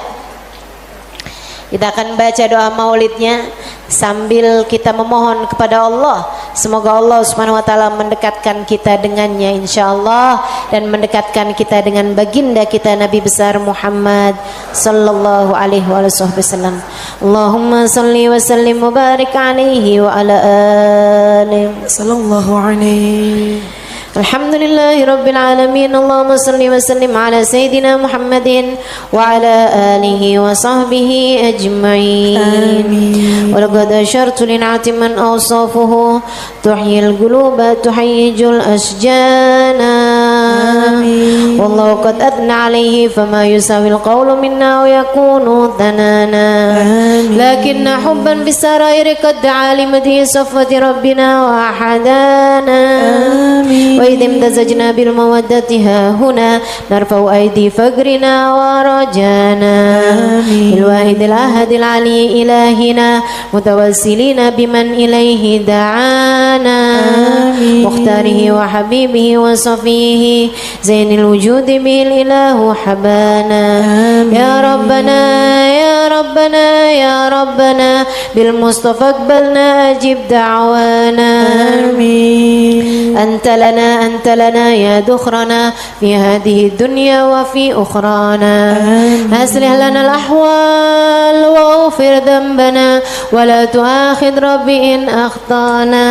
Kita akan baca doa maulidnya sambil kita memohon kepada Allah, semoga Allah Subhanahu wa taala mendekatkan kita dengannya insyaallah, dan mendekatkan kita dengan baginda kita Nabi besar Muhammad sallallahu alaihi wasallam. Allahumma salli wa sallim wa barik alaihi wa ala alihi sallallahu alaihi. Alhamdulillahi Rabbil Alamin. Allahumma salli wa sallim ala Sayyidina Muhammadin wa ala alihi wa sahbihi ajma'in. Amin. Wa laqad ashartu lin'ati man awsafuhu tuhyil quluba tuhayyijul asjana. Amin. Wallahu qad adna alayhi fama yusawil qawlu minna wa yakunu thanana. Amin. Lakinna hubban bisarairi qad alimati safwati rabbina wa ahadana. Amin. وإذ امتزجنا بالمودة ها هنا نرفع أيدي فقرنا ورجانا بالواحد الأحد العلي إلهنا متوسلين بمن إليه دعانا مختاره وحبيبه وصفيه زين الوجود به الإله حبانا يا ربنا يا ربنا يا ربنا بالمصطفى اقبلنا أجب دعوانا آمين. أنت لنا يا دخرنا في هذه الدنيا وفي أخرانا أصلح لنا الأحوال واغفر ذنبنا ولا تؤاخذ ربي إن أخطأنا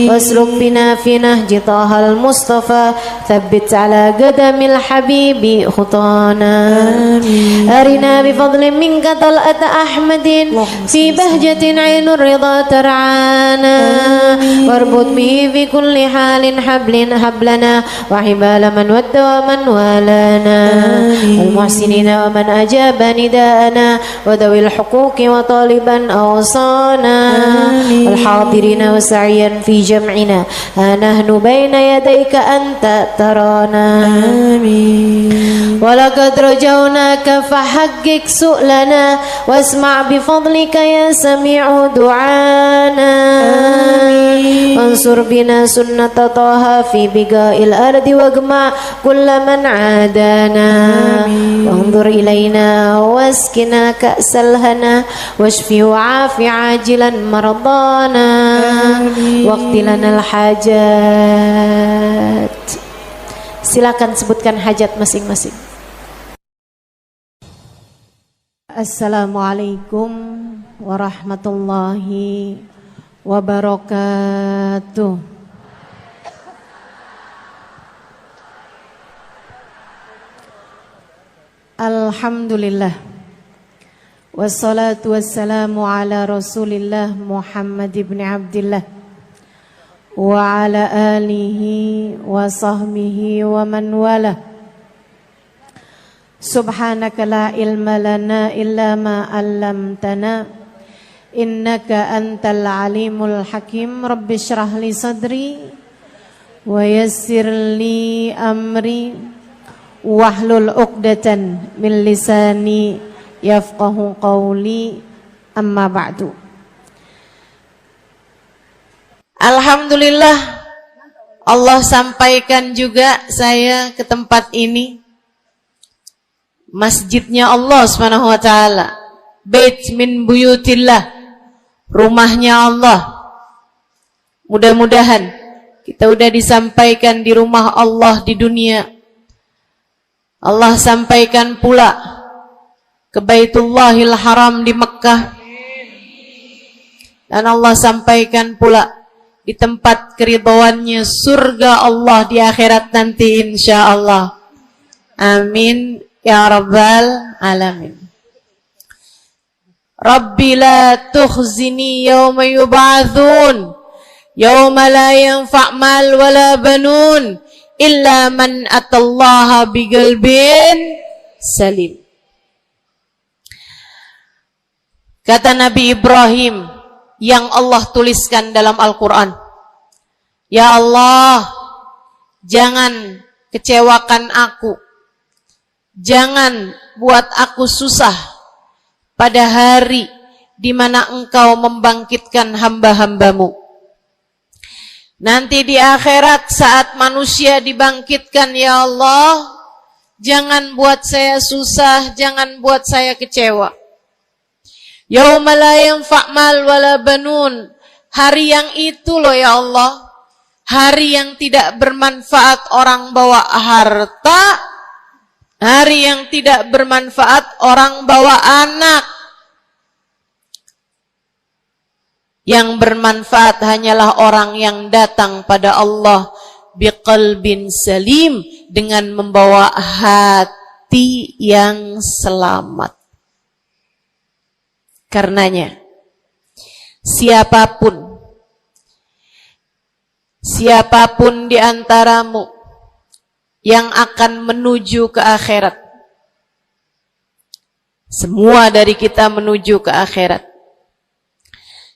واسلك بنا في نهج طه المصطفى ثبت على قدم الحبيب خطانا أرنا بفضل منك طلعة أحمد في بهجة عين الرضا ترعانا واربط به في كل حال حبلنا وحبال من ود ومن والانا المحسنين ومن أجاب نداءنا وذوي الحقوق وطالبا أوصانا الحاضرين وسعيا في جمعنا ها نحن بين يديك أنت ترانا ولقد رجوناك فحقق سؤلنا واسمع بفضلك يا سميع دعانا وانصر بنا سنة طه في بقاء الأرض واجمع كل من عادانا وانظر إلينا واسكنا كأس الهنا واشفي وعافي عاجلا مرضانا واقض لنا الحاجات. Silakan sebutkan hajat masing-masing. Assalamualaikum warahmatullahi wabarakatuh. Alhamdulillah. Wassalatu wassalamu ala Rasulillah Muhammad ibn Abdillah wa ala alihi wa sahbihi wa man wala. Subhanaka la ilma lana illa ma 'allamtana innaka antal alimul hakim. Rabbi shrah li sadri wa yassir li amri wahlul 'uqdatan min lisani yafqahu qawli, amma ba'du. Alhamdulillah, Allah sampaikan juga saya ke tempat ini, masjidnya Allah Subhanahu wa taala, bait min buyutillah, rumahnya Allah. Mudah-mudahan kita udah disampaikan di rumah Allah di dunia. Allah sampaikan pula ke Baitullahil Haram di Mekkah, dan Allah sampaikan pula di tempat keridhaannya surga Allah di akhirat nanti insyaallah. Amin ya rabbal alamin. Rabbi la tukhzini yawma yub'atsun yawma la yanfa' mal wala banun illa man atallaha biqalbin salim. Kata Nabi Ibrahim yang Allah tuliskan dalam Al-Quran, ya Allah, jangan kecewakan aku, jangan buat aku susah pada hari di mana Engkau membangkitkan hamba-hambamu. Nanti di akhirat saat manusia dibangkitkan, ya Allah, jangan buat saya susah, jangan buat saya kecewa. Yauma la yanfa' mal wala banun. Hari yang itu loh ya Allah. Hari yang tidak bermanfaat orang bawa harta. Hari yang tidak bermanfaat orang bawa anak. Yang bermanfaat hanyalah orang yang datang pada Allah biqalbin salim, dengan membawa hati yang selamat. Karenanya siapapun di antaramu yang akan menuju ke akhirat, semua dari kita menuju ke akhirat.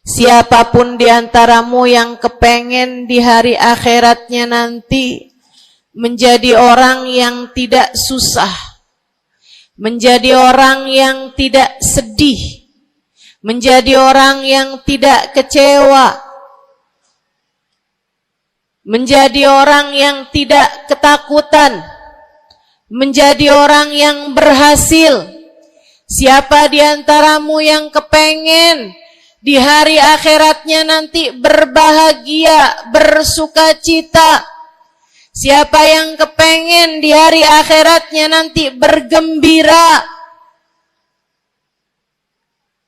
Siapapun di antaramu yang kepengen di hari akhiratnya nanti menjadi orang yang tidak susah, menjadi orang yang tidak sedih, menjadi orang yang tidak kecewa, menjadi orang yang tidak ketakutan, menjadi orang yang berhasil. Siapa di antaramu yang kepengen di hari akhiratnya nanti berbahagia, bersukacita? Siapa yang kepengen di hari akhiratnya nanti bergembira?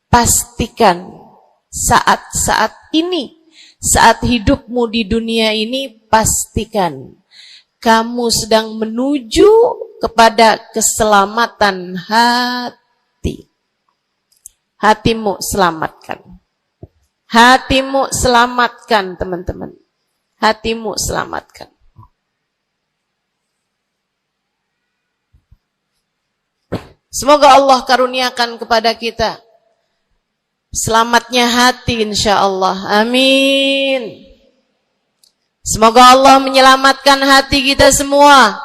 Pastikan saat-saat ini, saat hidupmu di dunia ini, pastikan kamu sedang menuju kepada keselamatan hati. Hatimu selamatkan. Hatimu selamatkan, teman-teman. Hatimu selamatkan. Semoga Allah karuniakan kepada kita selamatnya hati insyaallah. Amin. Semoga Allah menyelamatkan hati kita semua.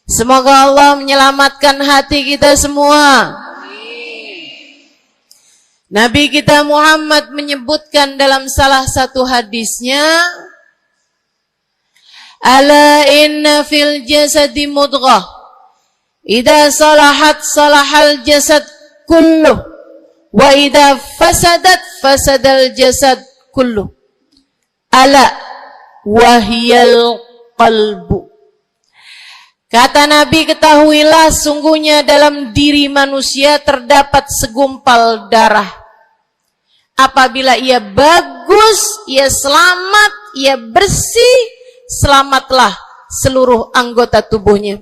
Semoga Allah menyelamatkan hati kita semua. Nabi kita Muhammad menyebutkan dalam salah satu hadisnya, ala inna fil jasadi mudghah, idza salahat salahal jasad kulluh, wa idza fasadat fasadal jasad kulluh, ala wahiyal qalbu. Kata Nabi, ketahuilah sungguhnya dalam diri manusia terdapat segumpal darah. Apabila ia bagus, ia selamat, ia bersih, selamatlah seluruh anggota tubuhnya.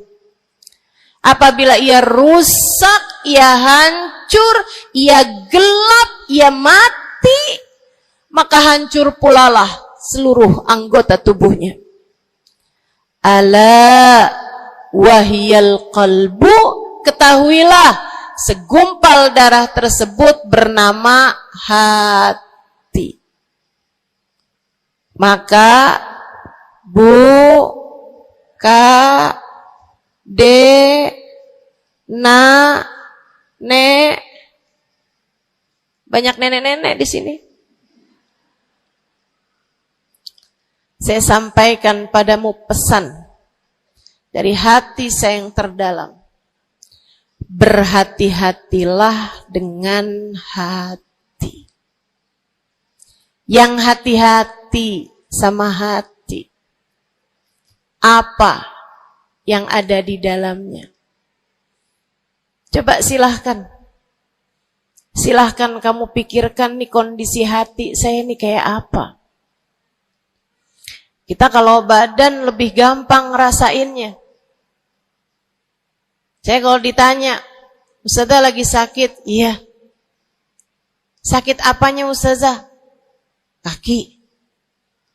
Apabila ia rusak, ia hancur, ia gelap, ia mati, maka hancur pulalah seluruh anggota tubuhnya. Ala wahiyal qalbu, ketahuilah segumpal darah tersebut bernama hati. Maka banyak nenek-nenek di sini. Saya sampaikan padamu pesan dari hati saya yang terdalam. Berhati-hatilah dengan hati. Yang hati-hati sama hati, apa yang ada di dalamnya? Coba silahkan kamu pikirkan nih, kondisi hati saya nih kayak apa. Kita kalau badan lebih gampang ngerasainnya. Saya kalau ditanya, Ustazah lagi sakit? Iya. Sakit apanya Ustazah? Kaki.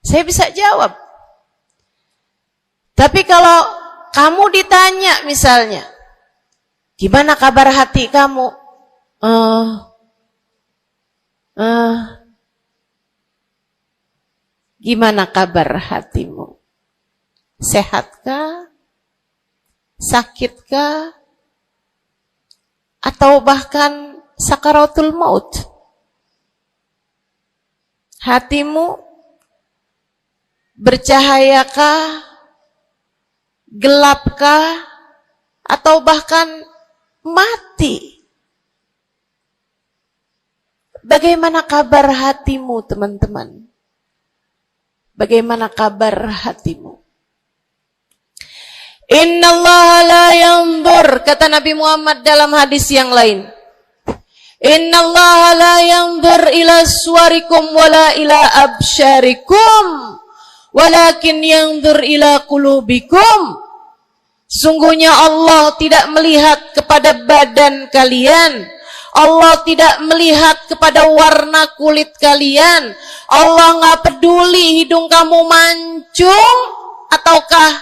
Saya bisa jawab. Tapi kalau kamu ditanya misalnya, gimana kabar hati kamu? Gimana kabar hatimu? Sehatkah? Sakitkah? Atau bahkan sakaratul maut? Hatimu bercahayakah? Gelapkah? Atau bahkan mati? Bagaimana kabar hatimu, teman-teman? Bagaimana kabar hatimu? Innallaha la yanzur, kata Nabi Muhammad dalam hadis yang lain. Innallaha la yanzur ila suwarikum wala ila absyarikum, walakin yanzur ila qulubikum. Sungguhnya Allah tidak melihat kepada badan kalian. Allah tidak melihat kepada warna kulit kalian. Allah nggak peduli hidung kamu mancung ataukah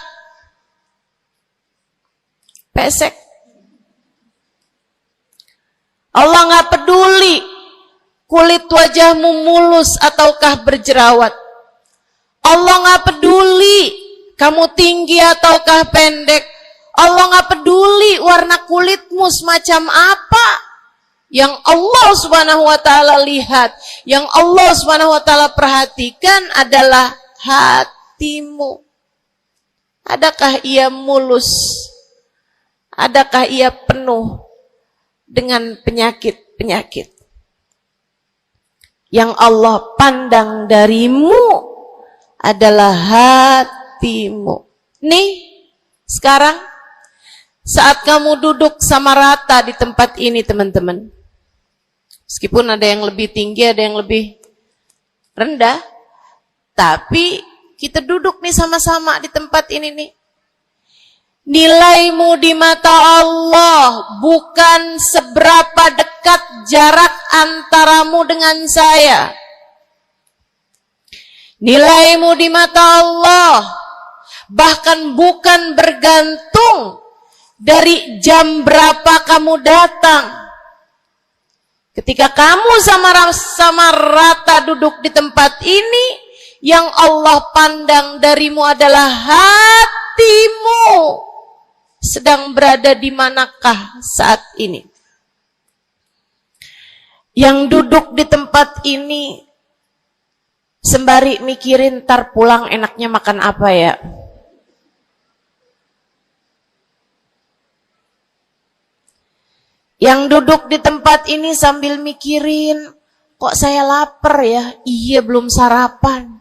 pesek. Allah nggak peduli kulit wajahmu mulus ataukah berjerawat. Allah nggak peduli kamu tinggi ataukah pendek. Allah nggak peduli warna kulitmu semacam apa. Yang Allah Subhanahu wa taala lihat, yang Allah Subhanahu wa taala perhatikan adalah hatimu. Adakah ia mulus? Adakah ia penuh dengan penyakit-penyakit? Yang Allah pandang darimu adalah hatimu. Nih, sekarang saat kamu duduk sama rata di tempat ini, teman-teman. Meskipun ada yang lebih tinggi, ada yang lebih rendah, tapi kita duduk nih sama-sama di tempat ini nih. Nilaimu di mata Allah bukan seberapa dekat jarak antaramu dengan saya. Nilaimu di mata Allah bahkan bukan bergantung dari jam berapa kamu datang. Ketika kamu sama rata duduk di tempat ini, yang Allah pandang darimu adalah hatimu. Sedang berada di manakah saat ini? Yang duduk di tempat ini sembari mikirin ntar pulang enaknya makan apa ya? Yang duduk di tempat ini sambil mikirin, kok saya lapar ya? Iya, belum sarapan.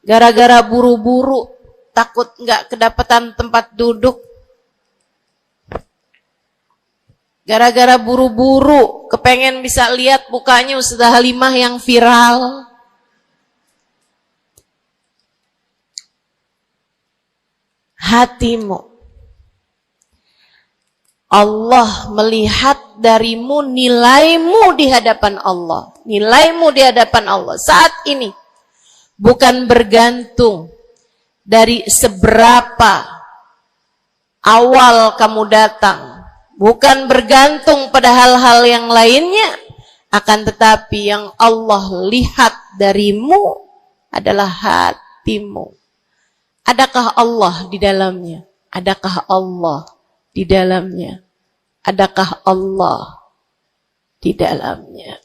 Gara-gara buru-buru, takut nggak kedapatan tempat duduk. Gara-gara buru-buru, kepengen bisa lihat mukanya Ustazah Halimah yang viral. Hatimu. Allah melihat darimu, nilaimu di hadapan Allah. Nilaimu di hadapan Allah saat ini bukan bergantung dari seberapa awal kamu datang, bukan bergantung pada hal-hal yang lainnya, akan tetapi yang Allah lihat darimu adalah hatimu. Adakah Allah di dalamnya? Adakah Allah di dalamnya? Adakah Allah di dalamnya?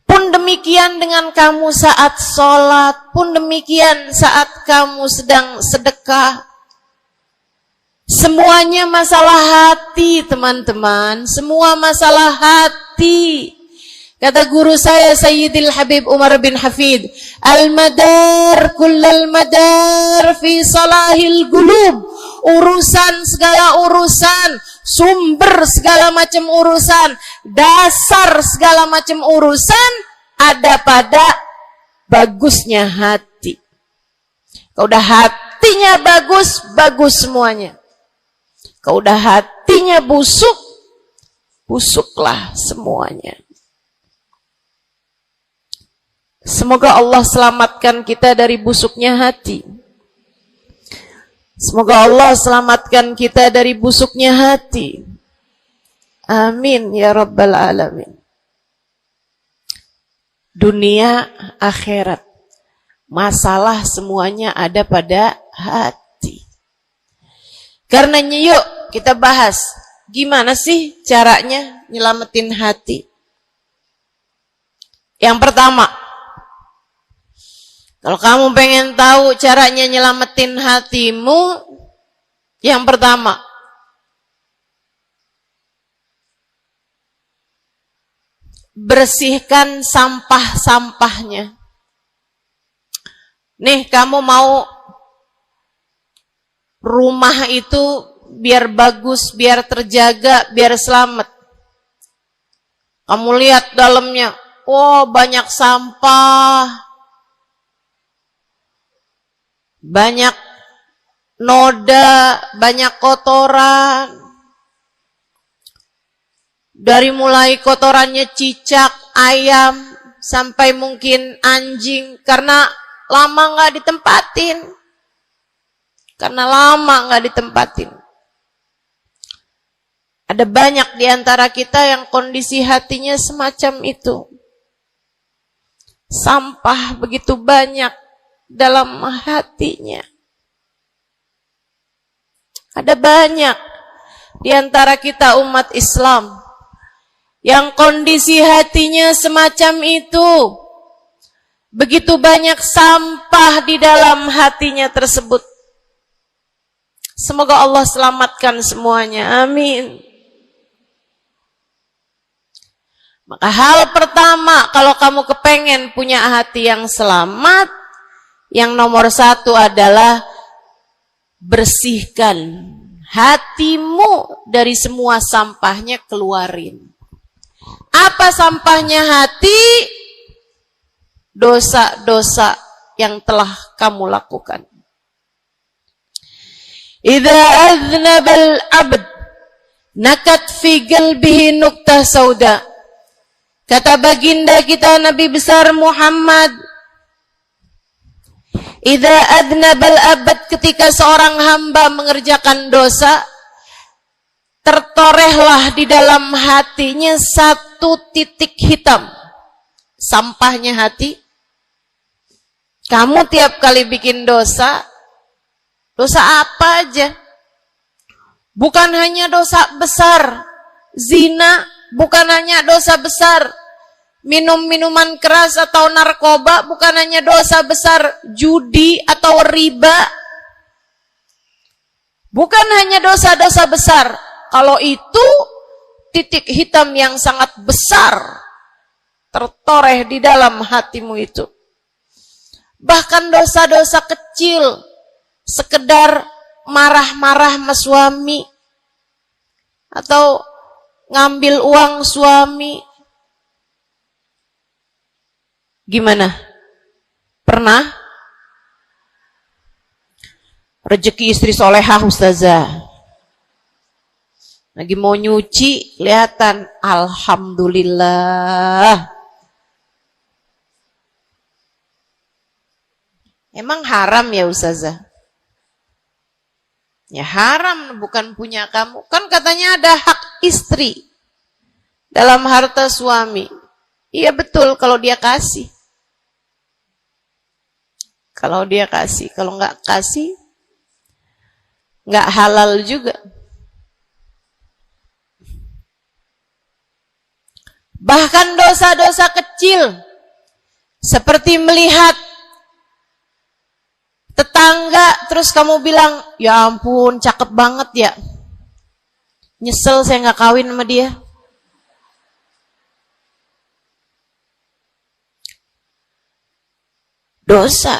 Pun demikian dengan kamu saat sholat, pun demikian saat kamu sedang sedekah. Semuanya masalah hati, teman-teman. Semua masalah hati. Kata guru saya Sayyidil Habib Umar bin Hafid, al-madar kullal madar fi salahil qulub. Urusan segala urusan, sumber segala macam urusan, dasar segala macam urusan ada pada bagusnya hati. Kalau udah hatinya bagus, bagus semuanya. Kalau udah hatinya busuk, busuklah semuanya. Semoga Allah selamatkan kita dari busuknya hati. Semoga Allah selamatkan kita dari busuknya hati. Amin ya rabbal alamin. Dunia, akhirat, masalah semuanya ada pada hati. Karenanya yuk kita bahas gimana sih caranya nyelamatin hati. Yang pertama, kalau kamu pengen tahu caranya nyelamatin hatimu, yang pertama, bersihkan sampah-sampahnya. Nih, kamu mau rumah itu biar bagus, biar terjaga, biar selamat. Kamu lihat dalamnya, oh banyak sampah, banyak noda, banyak kotoran. Dari mulai kotorannya cicak, ayam, sampai mungkin anjing, karena lama nggak ditempatin. Ada banyak di antara kita yang kondisi hatinya semacam itu. Sampah begitu banyak dalam hatinya. Ada banyak di antara kita umat Islam yang kondisi hatinya semacam itu. Begitu banyak sampah di dalam hatinya tersebut. Semoga Allah selamatkan semuanya. Amin. Maka hal pertama, kalau kamu kepengen punya hati yang selamat, yang nomor satu adalah bersihkan hatimu dari semua sampahnya, keluarin. Apa sampahnya hati? Dosa-dosa yang telah kamu lakukan. Idza aznabal abd nakat fi qalbihi nuqtah sauda. Kata baginda kita Nabi besar Muhammad, idza aznabal abd, ketika seorang hamba mengerjakan dosa, tertorehlah di dalam hatinya satu titik hitam. Sampahnya hati. Kamu tiap kali bikin dosa, dosa apa aja? Bukan hanya dosa besar, zina, bukan hanya dosa besar, minum minuman keras atau narkoba, bukan hanya dosa besar, judi atau riba. Bukan hanya dosa-dosa besar. Kalau itu titik hitam yang sangat besar tertoreh di dalam hatimu itu. Bahkan dosa-dosa kecil, sekedar marah-marah sama suami, atau ngambil uang suami. Gimana? Pernah? Rezeki istri solehah ustazah. Lagi mau nyuci, kelihatan, alhamdulillah. Emang haram ya ustazah? Ya haram, bukan punya kamu. Kan katanya ada hak istri dalam harta suami. Iya betul kalau dia kasih. Kalau dia kasih, kalau nggak kasih, nggak halal juga. Bahkan dosa-dosa kecil, seperti melihat tetangga, terus kamu bilang, ya ampun, cakep banget ya. Nyesel saya nggak kawin sama dia. Dosa.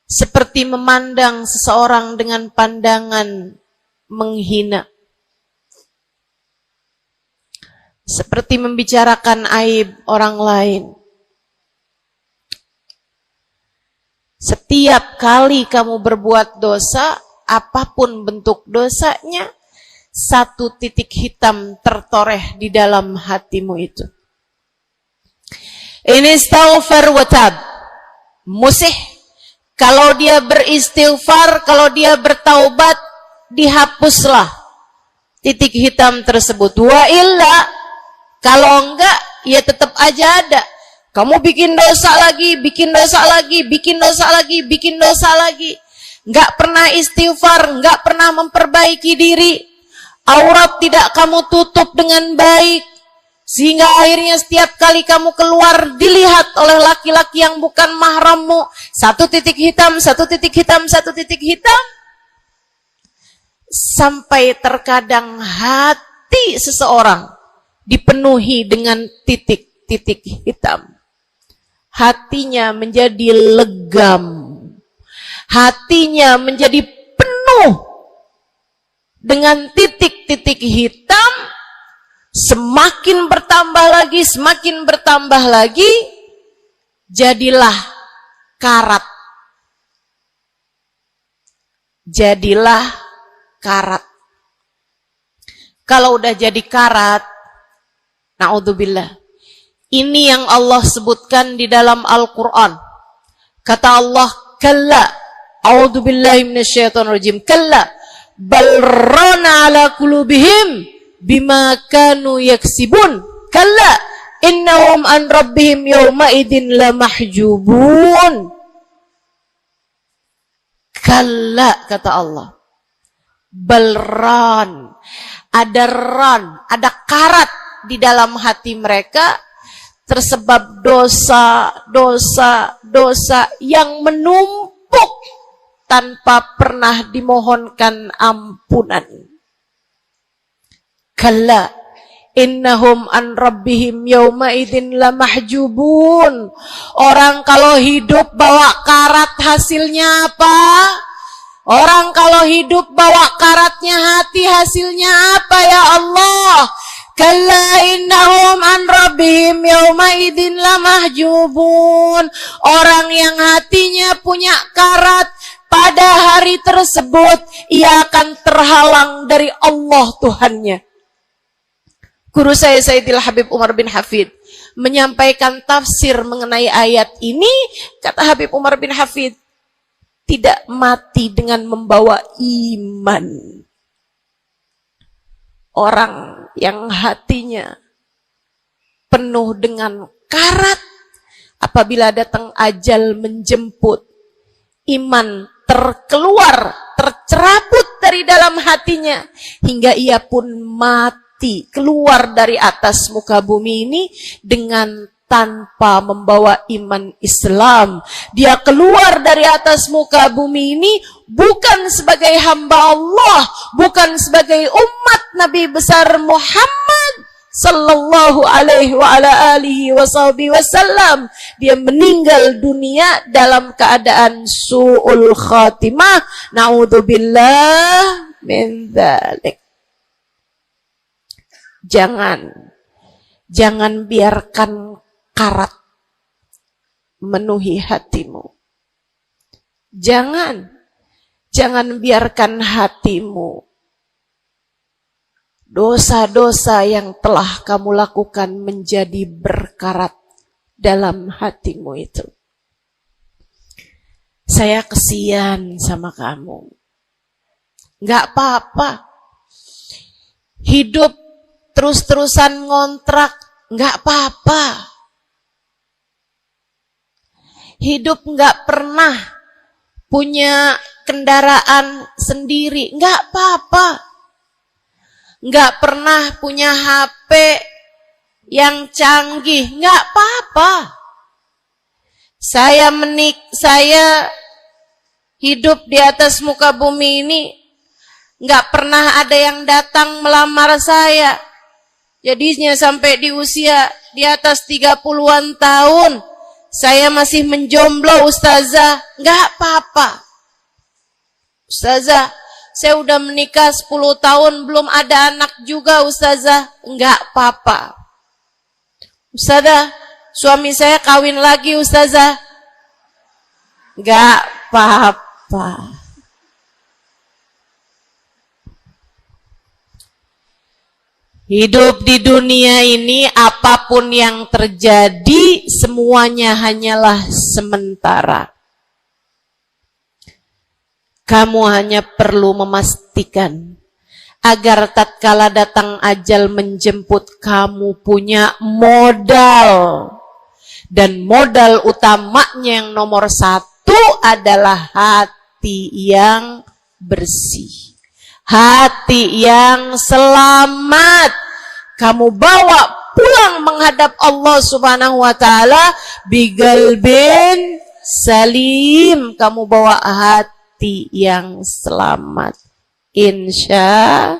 Seperti memandang seseorang dengan pandangan menghina. Seperti membicarakan aib orang lain. Setiap kali kamu berbuat dosa, apapun bentuk dosanya, satu titik hitam tertoreh di dalam hatimu itu. Ini istighfar wa tab. Musih. Kalau dia beristighfar, kalau dia bertaubat, dihapuslah titik hitam tersebut. Wa illa, kalau enggak, ya tetap aja ada. Kamu bikin dosa lagi, bikin dosa lagi, bikin dosa lagi, bikin dosa lagi. Enggak pernah istighfar, enggak pernah memperbaiki diri. Aurat tidak kamu tutup dengan baik. Sehingga akhirnya setiap kali kamu keluar dilihat oleh laki-laki yang bukan mahrammu. Satu titik hitam, satu titik hitam, satu titik hitam. Sampai terkadang hati seseorang dipenuhi dengan titik-titik hitam. Hatinya menjadi legam. Hatinya menjadi penuh dengan titik-titik hitam. Semakin bertambah lagi, semakin bertambah lagi, jadilah karat. Jadilah karat. Kalau udah jadi karat, na'udzubillah. Ini yang Allah sebutkan di dalam Al-Quran. Kata Allah, kalla, a'udzubillahi minasyaitonirrajim, kalla, bal rana ala qulubihim bima kanu yaksibun, kalla, innahum an rabbihim yawma idin lamahjubun. Kalla, kata Allah, balran, ada karat di dalam hati mereka, tersebab dosa yang menumpuk tanpa pernah dimohonkan ampunan. Kalla, innahum an rabbihim yawma idin lamahjubun. Orang kalau hidup bawa karat hasilnya apa? Orang kalau hidup bawa karatnya hati hasilnya apa ya Allah? Kalla innahum an rabbihim yawma idin lamahjubun. Orang yang hatinya punya karat, pada hari tersebut ia akan terhalang dari Allah Tuhannya. Guru saya Sayyidil Habib Umar bin Hafid menyampaikan tafsir mengenai ayat ini. Kata Habib Umar bin Hafid, tidak mati dengan membawa iman. Orang yang hatinya penuh dengan karat, apabila datang ajal menjemput, iman tercerabut dari dalam hatinya, hingga ia pun mati, keluar dari atas muka bumi ini dengan tanpa membawa iman Islam. Dia keluar dari atas muka bumi ini bukan sebagai hamba Allah, bukan sebagai umat Nabi besar Muhammad sallallahu alaihi wa ala alihi wasallam. Dia meninggal dunia dalam keadaan su'ul khatimah. Na'udzubillah min dzalik. Jangan biarkan karat memenuhi hatimu. Jangan biarkan hatimu dosa-dosa yang telah kamu lakukan menjadi berkarat dalam hatimu itu. Saya kesian sama kamu. Gak apa-apa. Hidup terus-terusan ngontrak, gak apa-apa. Hidup gak pernah punya kendaraan sendiri, gak apa-apa. Gak pernah punya HP yang canggih, gak apa-apa. Saya hidup di atas muka bumi ini, gak pernah ada yang datang melamar saya. Jadinya sampai di usia di atas 30-an tahun, saya masih menjomblo, Ustazah. Gak apa-apa. Ustazah, saya udah menikah 10 tahun, belum ada anak juga, Ustazah. Enggak apa-apa. Ustazah, suami saya kawin lagi, Ustazah. Enggak apa-apa. Hidup di dunia ini, apapun yang terjadi, semuanya hanyalah sementara. Kamu hanya perlu memastikan agar tatkala datang ajal menjemput, kamu punya modal. Dan modal utamanya yang nomor 1 adalah hati yang bersih. Hati yang selamat. Kamu bawa pulang menghadap Allah Subhanahu wa ta'ala bigalbin salim. Kamu bawa hati yang selamat, insya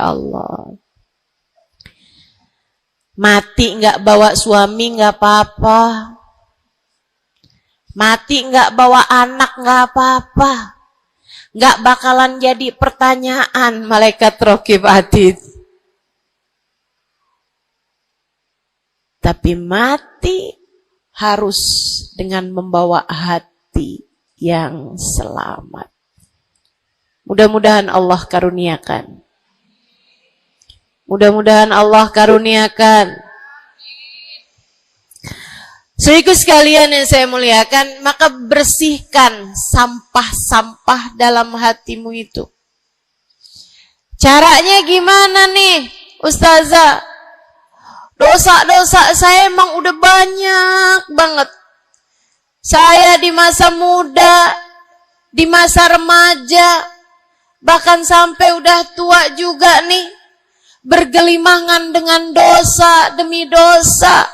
Allah. Mati nggak bawa suami nggak apa-apa. Mati nggak bawa anak nggak apa-apa. Nggak bakalan jadi pertanyaan malaikat raqib atid. Tapi mati harus dengan membawa hati yang selamat. Mudah-mudahan Allah karuniakan. Mudah-mudahan Allah karuniakan. Saudaraku sekalian yang saya muliakan, maka bersihkan sampah-sampah dalam hatimu itu. Caranya gimana nih, Ustazah? Dosa-dosa saya emang udah banyak banget. Saya di masa muda, di masa remaja, bahkan sampai udah tua juga nih, bergelimangan dengan dosa demi dosa.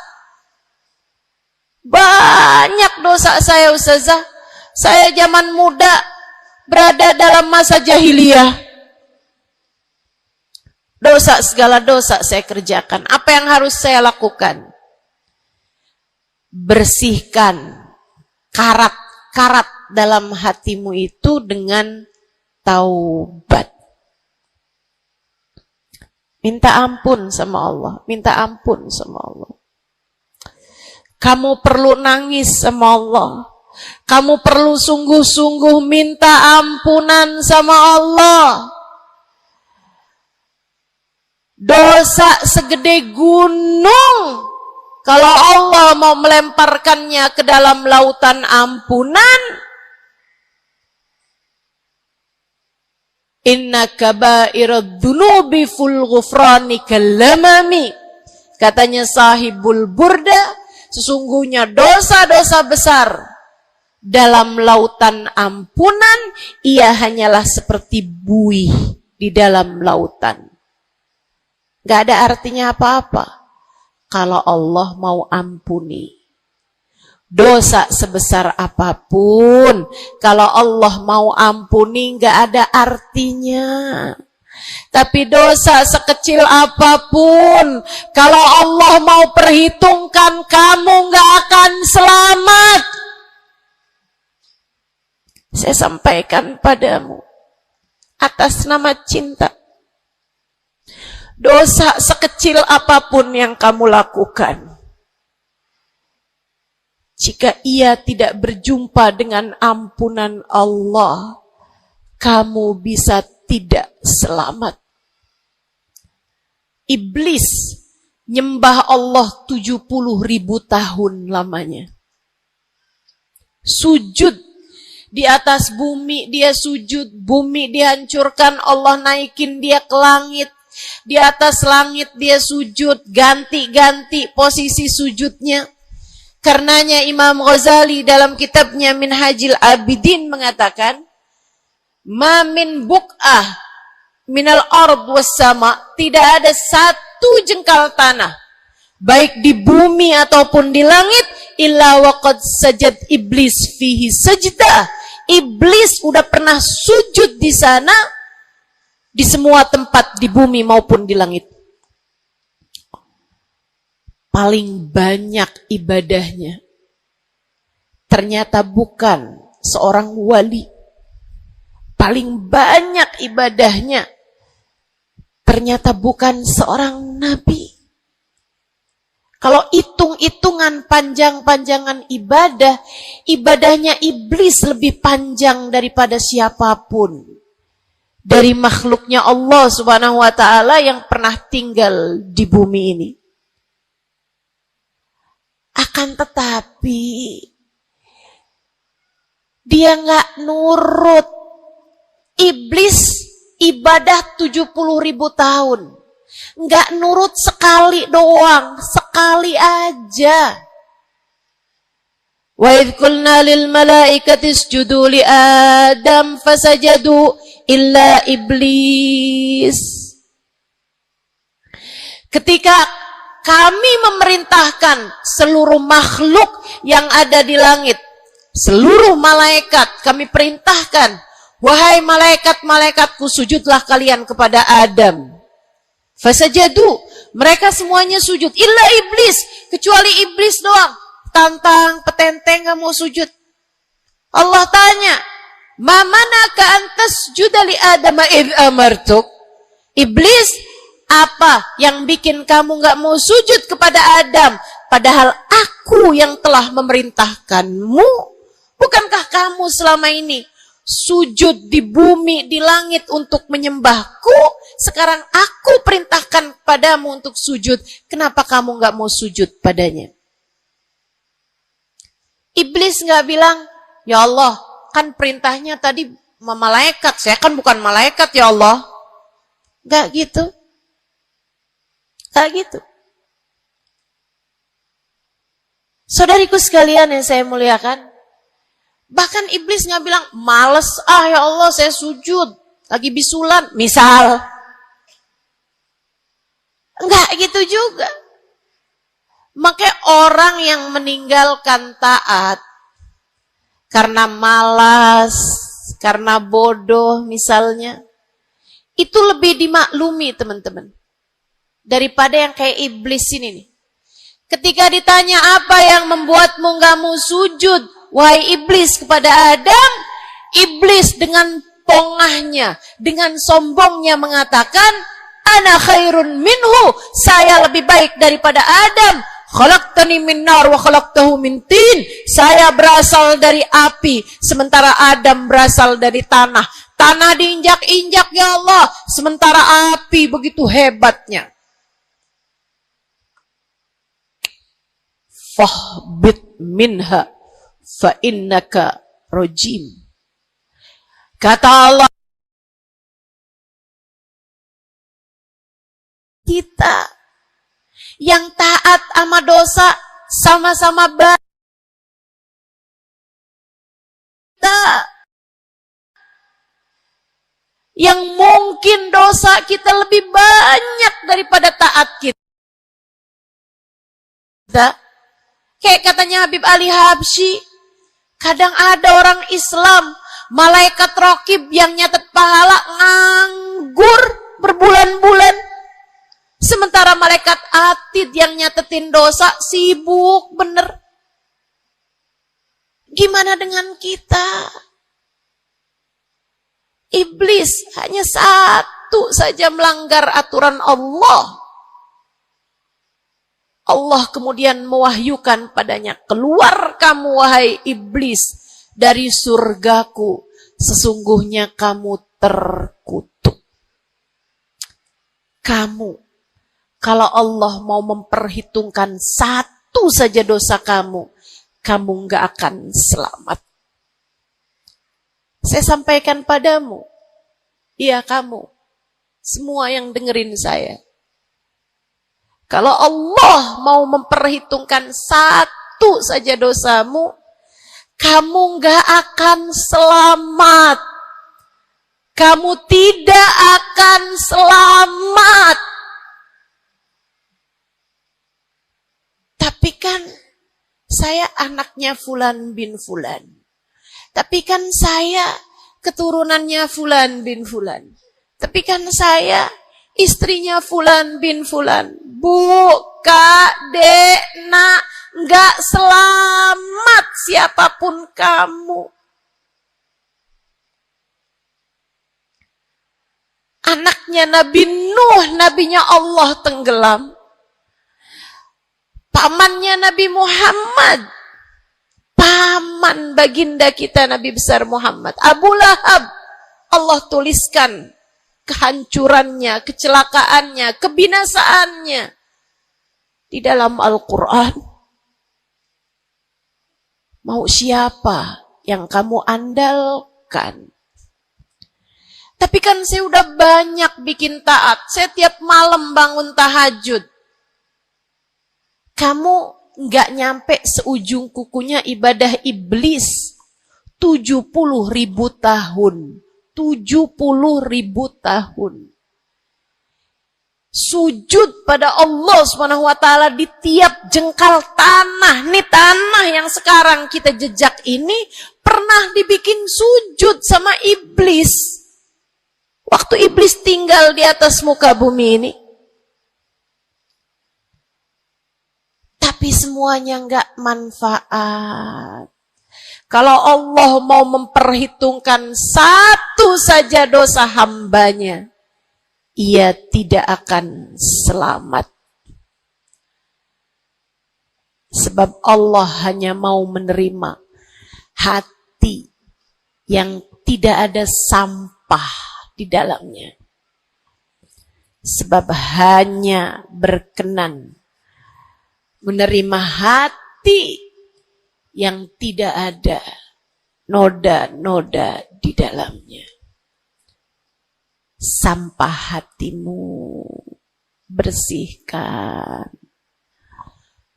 Banyak dosa saya, Ustazah. Saya zaman muda berada dalam masa jahiliyah. Dosa, segala dosa saya kerjakan. Apa yang harus saya lakukan? Bersihkan karat-karat dalam hatimu itu dengan taubat. Minta ampun sama Allah. Minta ampun sama Allah. Kamu perlu nangis sama Allah. Kamu perlu sungguh-sungguh minta ampunan sama Allah. Dosa segede gunung, kalau Allah mau melemparkannya ke dalam lautan ampunan, inna kaba'irad dunubi ful ghufrani kalamami. Katanya sahibul burda, sesungguhnya dosa-dosa besar dalam lautan ampunan, ia hanyalah seperti buih di dalam lautan. Gak ada artinya apa-apa kalau Allah mau ampuni. Dosa sebesar apapun, kalau Allah mau ampuni gak ada artinya. Tapi dosa sekecil apapun, kalau Allah mau perhitungkan, kamu gak akan selamat. Saya sampaikan padamu atas nama cinta. Dosa sekecil apapun yang kamu lakukan, jika ia tidak berjumpa dengan ampunan Allah, kamu bisa tidak selamat. Iblis nyembah Allah 70.000 tahun lamanya. Sujud di atas bumi, dia sujud, bumi dihancurkan, Allah naikin dia ke langit. Di atas langit dia sujud, ganti-ganti posisi sujudnya. Karenanya Imam Ghazali dalam kitabnya Minhajul Abidin mengatakan, ma min buk'ah minal ard was sama, tidak ada satu jengkal tanah, baik di bumi ataupun di langit, illa waqad sajad iblis fihi sajdah. Iblis udah pernah sujud di sana, di semua tempat di bumi maupun di langit. Paling banyak ibadahnya ternyata bukan seorang wali. Paling banyak ibadahnya ternyata bukan seorang nabi. Kalau hitung-hitungan panjang-panjangan ibadah, ibadahnya iblis lebih panjang daripada siapapun dari makhluknya Allah Subhanahu wa ta'ala yang pernah tinggal di bumi ini. Akan tetapi dia nggak nurut. Iblis ibadah 70.000 tahun, nggak nurut sekali doang, sekali aja. Wa idh qulna lil malaikati isjudu li Adam fasajadu illa iblis. Ketika kami memerintahkan seluruh makhluk yang ada di langit, seluruh malaikat kami perintahkan, wahai malaikat-malaikatku, sujudlah kalian kepada Adam. Fasajadu, Mereka semuanya sujud. Illa iblis. Kecuali iblis doang. Tantang, petenteng gak mau sujud. Allah tanya, ma manaka antas judali adama id amartuk. Iblis, apa yang bikin kamu gak mau sujud kepada Adam? Padahal aku yang telah memerintahkanmu. Bukankah kamu selama ini sujud di bumi, di langit untuk menyembahku? Sekarang aku perintahkan padamu untuk sujud. Kenapa kamu gak mau sujud padanya? Iblis gak bilang, ya Allah, kan perintahnya tadi malaikat. Saya kan bukan malaikat ya Allah. Gak gitu. Gak gitu. Saudariku sekalian yang saya muliakan, bahkan iblis gak bilang, males ya Allah saya sujud, lagi bisulan, misal. Enggak gitu juga. Makanya orang yang meninggalkan taat karena malas, karena bodoh misalnya, itu lebih dimaklumi teman-teman daripada yang kayak iblis ini nih. Ketika ditanya apa yang membuatmu gak mau sujud, wahai iblis, kepada Adam, iblis dengan pongahnya, dengan sombongnya mengatakan, ana khairun minhu, saya lebih baik daripada Adam. Khalaqtani min nar wa khalaqtahu min tin. Saya berasal dari api, sementara Adam berasal dari tanah. Tanah diinjak-injak ya Allah, sementara api begitu hebatnya. Fahbit minha fa innaka rajim. Kata Allah, kita yang taat sama dosa sama-sama baik. Yang mungkin dosa kita lebih banyak daripada taat kita. Kayak katanya Habib Ali Habsyi, kadang ada orang Islam, malaikat raqib yang nyatet pahala nganggur berbulan-bulan. Sementara malaikat atid yang nyatetin dosa sibuk bener. Gimana dengan kita? Iblis hanya satu saja melanggar aturan Allah. Allah kemudian mewahyukan padanya, keluar kamu wahai iblis dari surgaku, sesungguhnya kamu terkutuk. Kamu, kalau Allah mau memperhitungkan satu saja dosa kamu, kamu nggak akan selamat. Saya sampaikan padamu, iya kamu, semua yang dengerin saya. Kalau Allah mau memperhitungkan satu saja dosamu, kamu nggak akan selamat. Kamu tidak akan selamat. Tapi kan saya anaknya Fulan bin Fulan. Tapi kan saya keturunannya Fulan bin Fulan. Tapi kan saya istrinya Fulan bin Fulan. Bu, Kak, Dek, Nak, nggak selamat siapapun kamu. Anaknya Nabi Nuh, nabinya Allah tenggelam. Pamannya Nabi Muhammad, paman baginda kita Nabi besar Muhammad, Abu Lahab, Allah tuliskan kehancurannya, kecelakaannya, kebinasaannya di dalam Al-Quran. Mau siapa yang kamu andalkan? Tapi kan saya udah banyak bikin taat, saya tiap malam bangun tahajud. Kamu nggak nyampe seujung kukunya ibadah iblis 70.000 tahun. 70.000 tahun. Sujud pada Allah Subhanahu wa taala di tiap jengkal tanah. Nih tanah yang sekarang kita jejak ini pernah dibikin sujud sama iblis. Waktu iblis tinggal di atas muka bumi ini. Tapi semuanya enggak manfaat. Kalau Allah mau memperhitungkan satu saja dosa hambanya, ia tidak akan selamat. Sebab Allah hanya mau menerima hati yang tidak ada sampah di dalamnya. Sebab hanya berkenan menerima hati yang tidak ada noda-noda di dalamnya. Sampah hatimu bersihkan.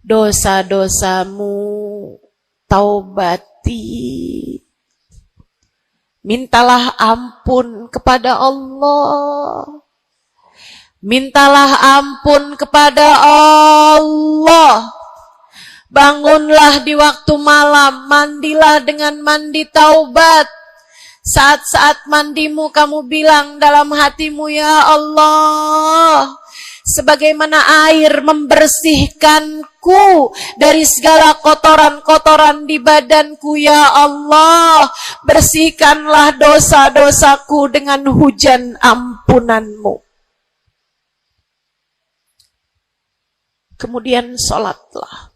Dosa-dosamu taubati. Mintalah ampun kepada Allah. Mintalah ampun kepada Allah. Bangunlah di waktu malam, mandilah dengan mandi taubat. Saat-saat mandimu kamu bilang dalam hatimu, ya Allah, sebagaimana air membersihkanku dari segala kotoran-kotoran di badanku, ya Allah, bersihkanlah dosa-dosaku dengan hujan ampunanmu. Kemudian sholatlah.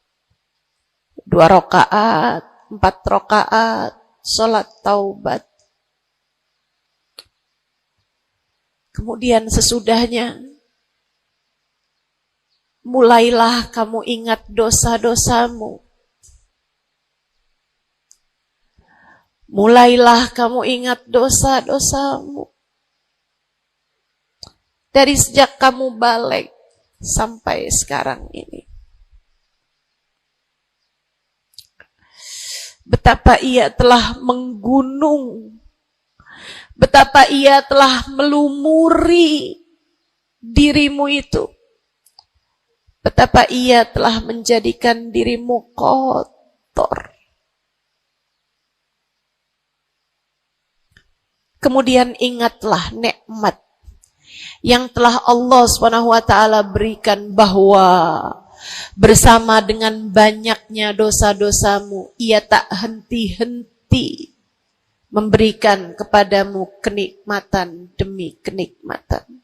2 rakaat, 4 rakaat, sholat taubat. Kemudian sesudahnya, mulailah kamu ingat dosa-dosamu. Mulailah kamu ingat dosa-dosamu. Dari sejak kamu balik sampai sekarang ini. Betapa ia telah menggunung. Betapa ia telah melumuri dirimu itu. Betapa ia telah menjadikan dirimu kotor. Kemudian ingatlah nikmat yang telah Allah SWT berikan, bahwa bersama dengan banyaknya dosa-dosamu, ia tak henti-henti memberikan kepadamu kenikmatan demi kenikmatan.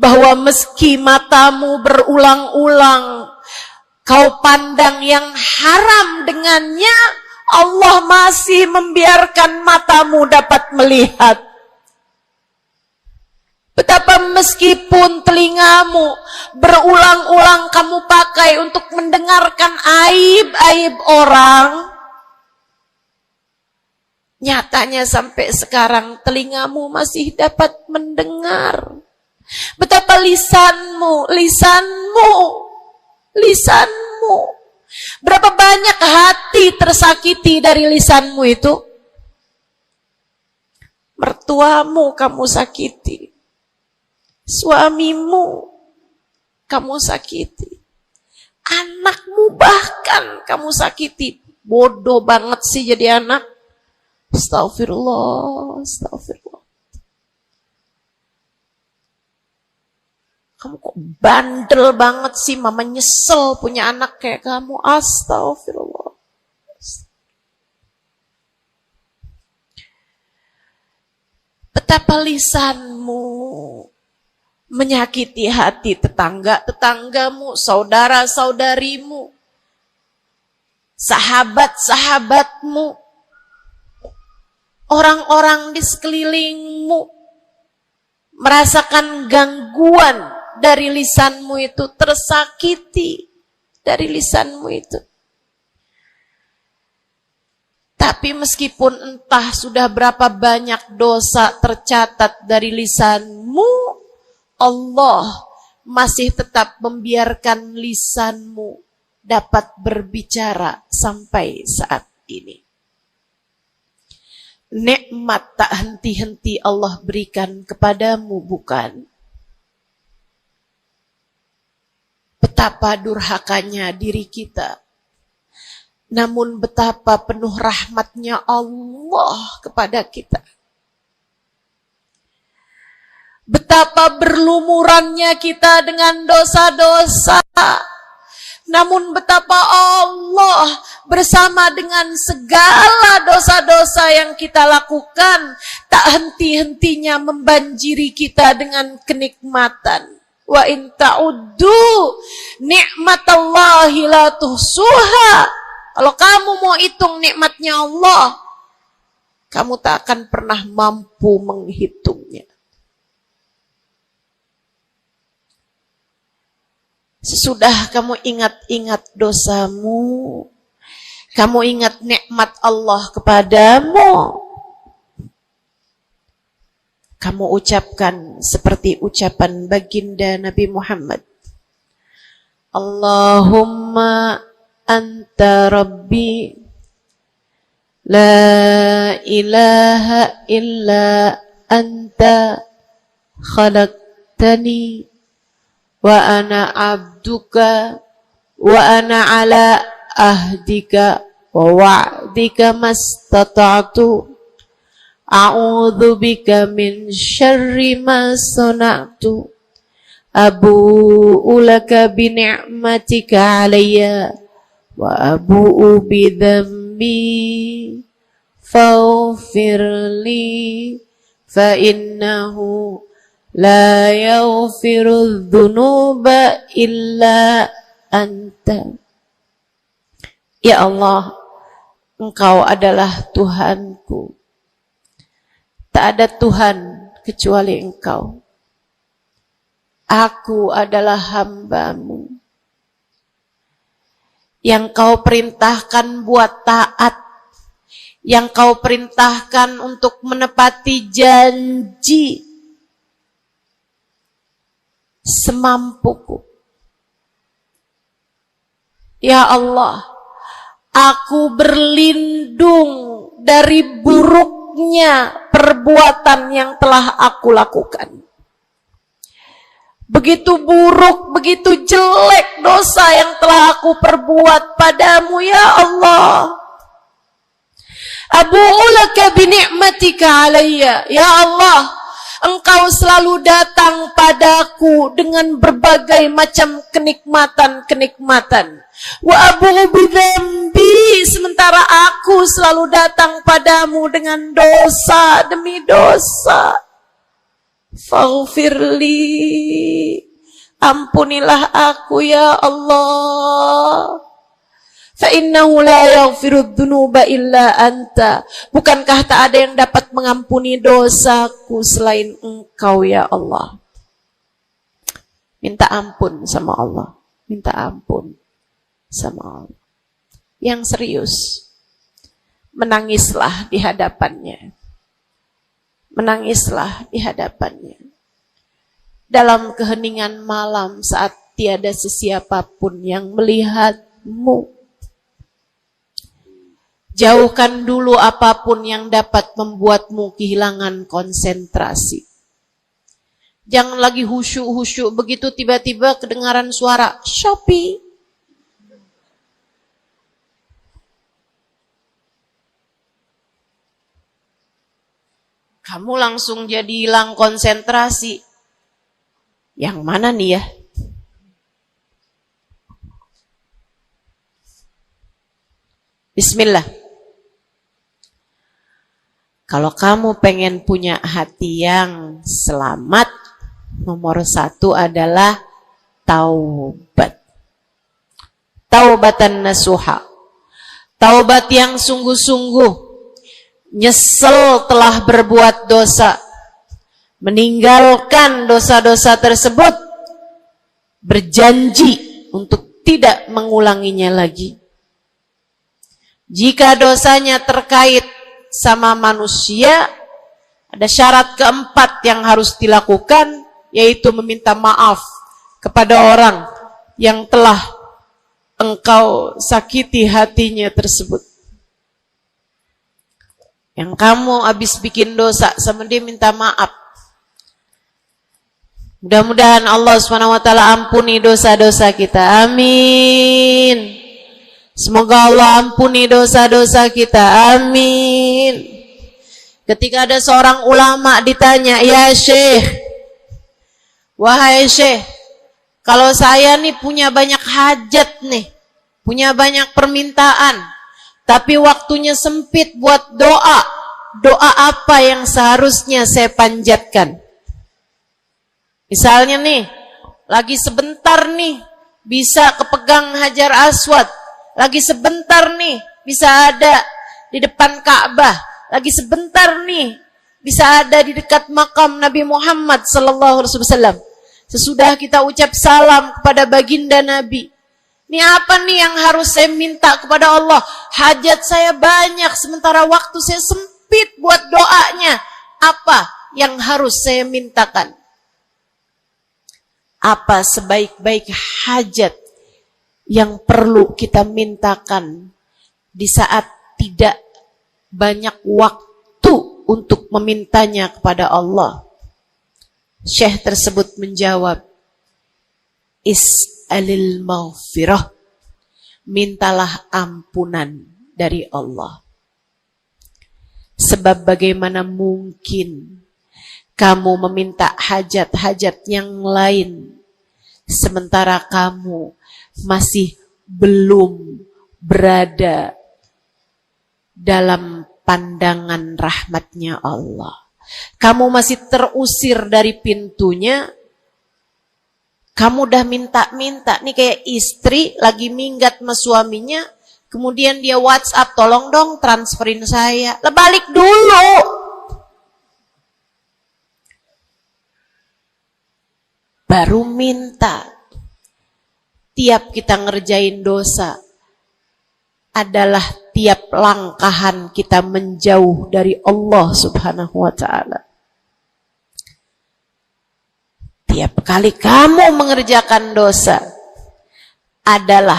Bahwa meski matamu berulang-ulang kau pandang yang haram dengannya, Allah masih membiarkan matamu dapat melihat. Betapa meskipun telingamu berulang-ulang kamu pakai untuk mendengarkan aib-aib orang, nyatanya sampai sekarang telingamu masih dapat mendengar. Betapa lisanmu, berapa banyak hati tersakiti dari lisanmu itu. Mertuamu kamu sakiti. Suamimu kamu sakiti. Anakmu bahkan kamu sakiti. Bodoh banget sih jadi anak. Astagfirullah. Kamu kok bandel banget sih, mama nyesel punya anak kayak kamu. Astagfirullah. Betapa lisanmu menyakiti hati tetanggamu, saudara-saudarimu, sahabat-sahabatmu, orang-orang di sekelilingmu, merasakan gangguan dari lisanmu itu, tersakiti dari lisanmu itu. Tapi meskipun entah sudah berapa banyak dosa tercatat dari lisanmu, Allah masih tetap membiarkan lisanmu dapat berbicara sampai saat ini. Nikmat tak henti-henti Allah berikan kepadamu, bukan? Betapa durhakanya diri kita. Namun betapa penuh rahmatnya Allah kepada kita. Betapa berlumurannya kita dengan dosa-dosa. Namun betapa Allah bersama dengan segala dosa-dosa yang kita lakukan, tak henti-hentinya membanjiri kita dengan kenikmatan. Wa in ta'uddu ni'matallahi la tuhsuha. Kalau kamu mau hitung nikmatnya Allah, kamu tak akan pernah mampu menghitungnya. Sesudah kamu ingat-ingat dosamu, kamu ingat nikmat Allah kepadamu, kamu ucapkan seperti ucapan baginda Nabi Muhammad. Allahumma anta rabbi, la ilaha illa anta khalaqtani wa ana abduka wa ana ala ahdika wa wa'dika mastata'tu a'udzu bika min syarri ma sana'tu abu'u laka bi ni'matika 'alayya wa abu'u bi dhanbi faghfir li fa innahu la yaghfiru dzunuba illa anta. Ya Allah, Engkau adalah Tuhanku. Tak ada Tuhan kecuali Engkau. Aku adalah hamba-Mu yang Kau perintahkan buat taat, yang Kau perintahkan untuk menepati janji semampuku. Ya Allah, aku berlindung dari buruknya perbuatan yang telah aku lakukan. Begitu buruk, begitu jelek dosa yang telah aku perbuat padamu, ya Allah. Abu'u laka bi ni'matika 'alayya. Ya Allah, Engkau selalu datang padaku dengan berbagai macam kenikmatan-kenikmatan. Wa abu'u bidzambi, sementara aku selalu datang padamu dengan dosa demi dosa. Faghfirli, ampunilah aku ya Allah. Fa innahu la yaghfiru dzunuba illa anta. Bukankah tak ada yang dapat mengampuni dosaku selain Engkau ya Allah. Minta ampun sama Allah. Minta ampun sama Allah. Yang serius, menangislah di hadapannya. Menangislah di hadapannya. Dalam keheningan malam saat tiada sesiapapun yang melihatmu. Jauhkan dulu apapun yang dapat membuatmu kehilangan konsentrasi. Jangan lagi khusyuk-khusyuk begitu tiba-tiba kedengaran suara Shopee. Kamu langsung jadi hilang konsentrasi. Yang mana nih ya? Bismillah. Kalau kamu pengen punya hati yang selamat, nomor 1 adalah taubat. Taubatan nasuha. Taubat yang sungguh-sungguh. Nyesel telah berbuat dosa. Meninggalkan dosa-dosa tersebut. Berjanji untuk tidak mengulanginya lagi. Jika dosanya terkait sama manusia, ada syarat keempat yang harus dilakukan, yaitu meminta maaf kepada orang yang telah engkau sakiti hatinya tersebut. Yang kamu habis bikin dosa sama dia, minta maaf. Mudah-mudahan Allah SWT ampuni dosa-dosa kita. Amin. Semoga Allah ampuni dosa-dosa kita. Amin. Ketika ada seorang ulama ditanya, "Ya Syekh, wahai Syekh, Kalau saya nih punya banyak hajat nih, punya banyak permintaan, tapi waktunya sempit buat doa. Doa apa yang seharusnya saya panjatkan? Misalnya nih, lagi sebentar nih, bisa kepegang Hajar Aswad. Lagi sebentar nih, bisa ada di depan Ka'bah. Lagi sebentar nih, bisa ada di dekat makam Nabi Muhammad sallallahu alaihi wasallam. Sesudah kita ucap salam kepada baginda Nabi. Ini apa nih yang harus saya minta kepada Allah? Hajat saya banyak, sementara waktu saya sempit buat doanya. Apa yang harus saya mintakan? Apa sebaik-baik hajat yang perlu kita mintakan di saat tidak banyak waktu untuk memintanya kepada Allah? Syekh tersebut menjawab, is'alil maghfirah, mintalah ampunan dari Allah. Sebab bagaimana mungkin kamu meminta hajat-hajat yang lain sementara kamu masih belum berada dalam pandangan rahmatnya Allah. Kamu masih terusir dari pintunya. Kamu udah minta-minta. Nih kayak istri lagi minggat sama suaminya. Kemudian dia WhatsApp, tolong dong transferin saya. Lah balik dulu. Baru minta. Tiap kita ngerjain dosa adalah tiap langkahan kita menjauh dari Allah subhanahu wa ta'ala. Tiap kali kamu mengerjakan dosa adalah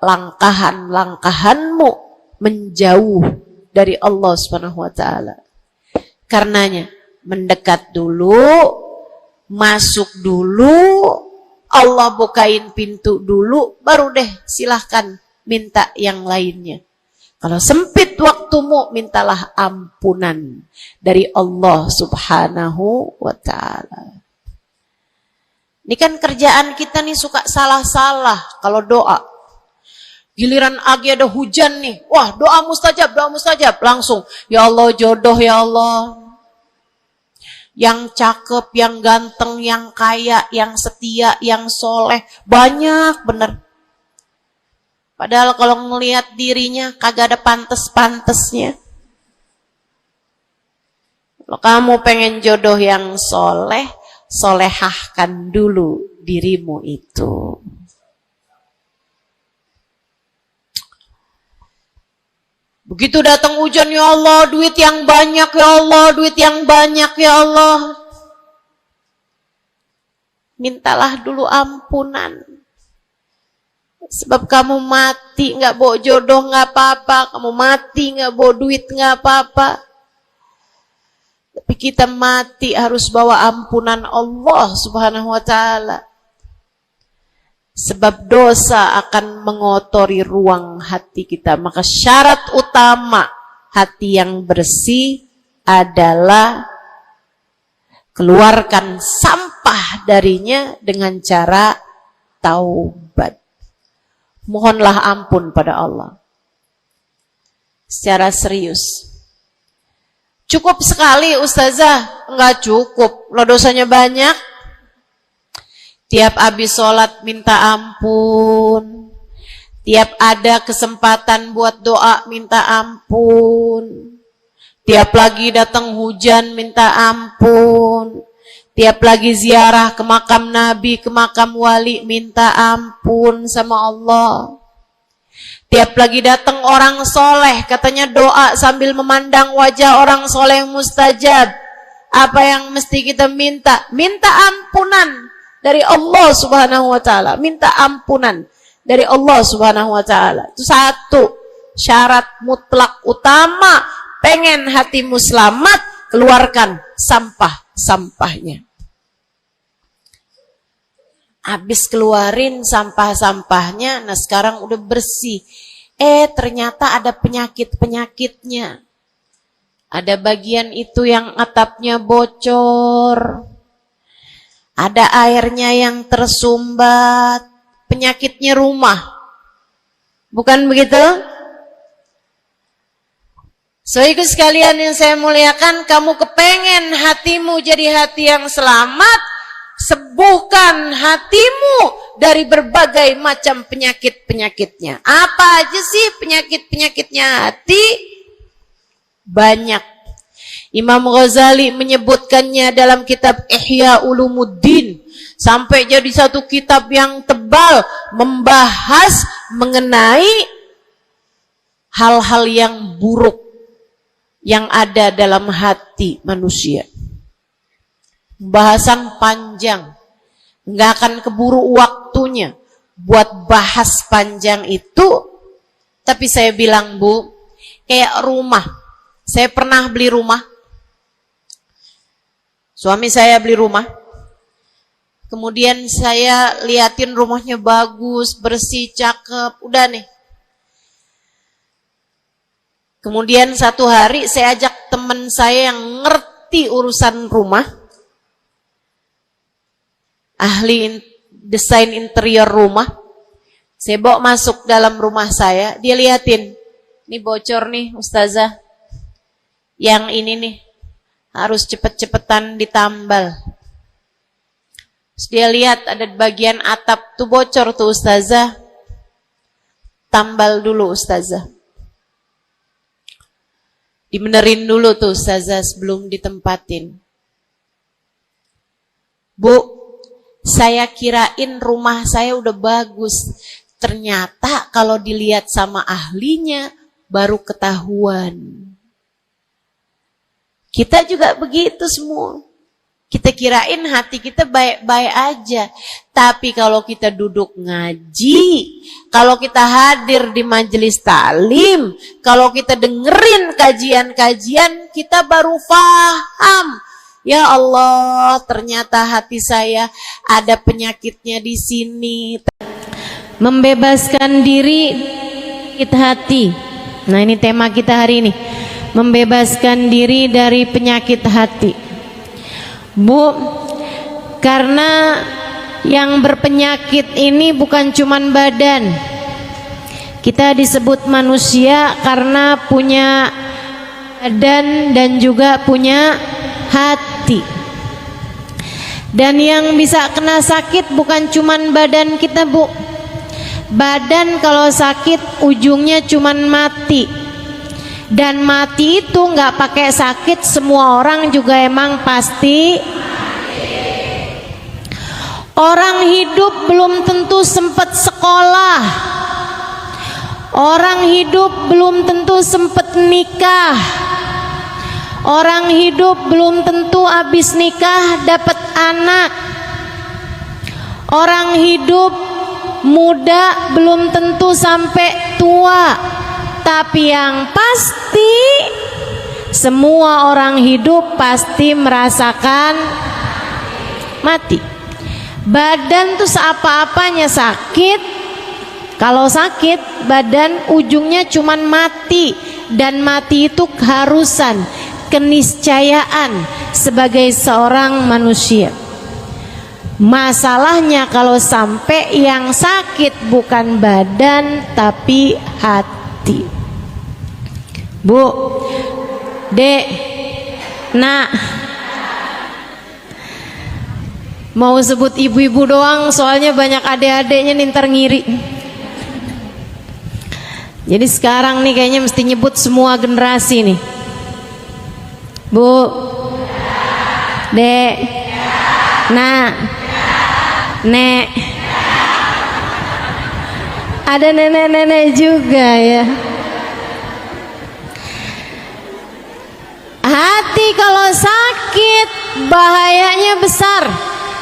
langkahan-langkahanmu menjauh dari Allah subhanahu wa ta'ala. Karenanya mendekat dulu, masuk dulu, Allah bukain pintu dulu, baru deh silahkan minta yang lainnya. Kalau sempit waktumu, mintalah ampunan dari Allah subhanahu wa ta'ala. Ini kan kerjaan kita nih suka salah-salah kalau doa. Giliran lagi ada hujan nih, wah doa mustajab, langsung. Ya Allah jodoh ya Allah. Yang cakep, yang ganteng, yang kaya, yang setia, yang soleh. Banyak bener. Padahal kalau ngelihat dirinya kagak ada pantes-pantesnya. Kalau kamu pengen jodoh yang soleh, solehahkan dulu dirimu itu. Begitu datang hujan, ya Allah, duit yang banyak, ya Allah, duit yang banyak, ya Allah. Mintalah dulu ampunan. Sebab kamu mati nggak bawa jodoh nggak apa-apa, kamu mati nggak bawa duit nggak apa-apa. Tapi kita mati harus bawa ampunan Allah subhanahu wa ta'ala. Sebab dosa akan mengotori ruang hati kita. Maka syarat utama hati yang bersih adalah keluarkan sampah darinya dengan cara taubat. Mohonlah ampun pada Allah. Secara serius. Cukup sekali ustazah? Enggak cukup. Lo dosanya banyak. Tiap habis sholat minta ampun. Tiap ada kesempatan buat doa minta ampun. Tiap lagi datang hujan minta ampun. Tiap lagi ziarah ke makam Nabi, ke makam wali, minta ampun sama Allah. Tiap lagi datang orang soleh, katanya doa sambil memandang wajah orang soleh mustajab. Apa yang mesti kita minta? Minta ampunan dari Allah subhanahu wa ta'ala. Minta ampunan dari Allah subhanahu wa ta'ala. Itu satu syarat mutlak utama. Pengen hatimu selamat, keluarkan sampah-sampahnya. Habis keluarin sampah-sampahnya, nah sekarang udah bersih. Ternyata ada penyakit-penyakitnya. Ada bagian itu yang atapnya bocor. ada airnya yang tersumbat, penyakitnya rumah. Bukan begitu? So ikut sekalian yang saya muliakan, kamu kepengen hatimu jadi hati yang selamat, sembuhkan hatimu dari berbagai macam penyakit-penyakitnya. Apa aja sih penyakit-penyakitnya hati? Banyak. Imam Ghazali menyebutkannya dalam kitab Ihya Ulumuddin. Sampai jadi satu kitab yang tebal membahas mengenai hal-hal yang buruk yang ada dalam hati manusia. Bahasan panjang, nggak akan keburu waktunya buat bahas panjang itu. Tapi saya bilang, Bu, kayak rumah. Saya pernah beli rumah. Suami saya beli rumah. Kemudian saya liatin rumahnya bagus, bersih, cakep, udah nih. Kemudian satu hari saya ajak teman saya yang ngerti urusan rumah, ahli desain interior rumah. Saya bawa masuk dalam rumah saya, dia liatin, ini bocor nih Ustazah, yang ini nih harus cepet-cepetan ditambal. Terus dia lihat ada bagian atap tuh bocor tuh Ustazah, tambal dulu Ustazah. Dibenerin dulu tuh Ustazah sebelum ditempatin. Bu, saya kirain rumah saya udah bagus. Ternyata kalau dilihat sama ahlinya baru ketahuan. Kita juga begitu semua. Kita kirain hati kita baik-baik aja. Tapi kalau kita duduk ngaji, kalau kita hadir di majelis taklim, kalau kita dengerin kajian-kajian, kita baru paham. Ya Allah, ternyata hati saya ada penyakitnya di sini. Membebaskan diri hati. Nah, ini tema kita hari ini. Membebaskan diri dari penyakit hati. Bu, karena yang berpenyakit ini bukan cuman badan. Kita disebut manusia karena punya badan dan juga punya hati. Dan yang bisa kena sakit bukan cuman badan kita, Bu. Badan kalau sakit ujungnya cuman mati. Dan mati itu nggak pakai sakit, semua orang juga emang pasti. Orang hidup belum tentu sempat sekolah. Orang hidup belum tentu sempat nikah. Orang hidup belum tentu habis nikah dapat anak. Orang hidup muda belum tentu sampai tua. Tapi yang pasti semua orang hidup pasti merasakan mati. Badan tuh seapa-apanya sakit. Kalau sakit badan ujungnya cuman mati. Dan mati itu keharusan, keniscayaan sebagai seorang manusia. Masalahnya kalau sampai yang sakit bukan badan tapi hati. Bu, Dek, Nak, mau sebut ibu-ibu doang soalnya banyak adik-adiknya ntar ngiri. Jadi sekarang nih kayaknya mesti nyebut semua generasi nih. Bu, Dek, Nak, Nek. Ada nenek-nenek juga ya. Hati kalau sakit bahayanya besar.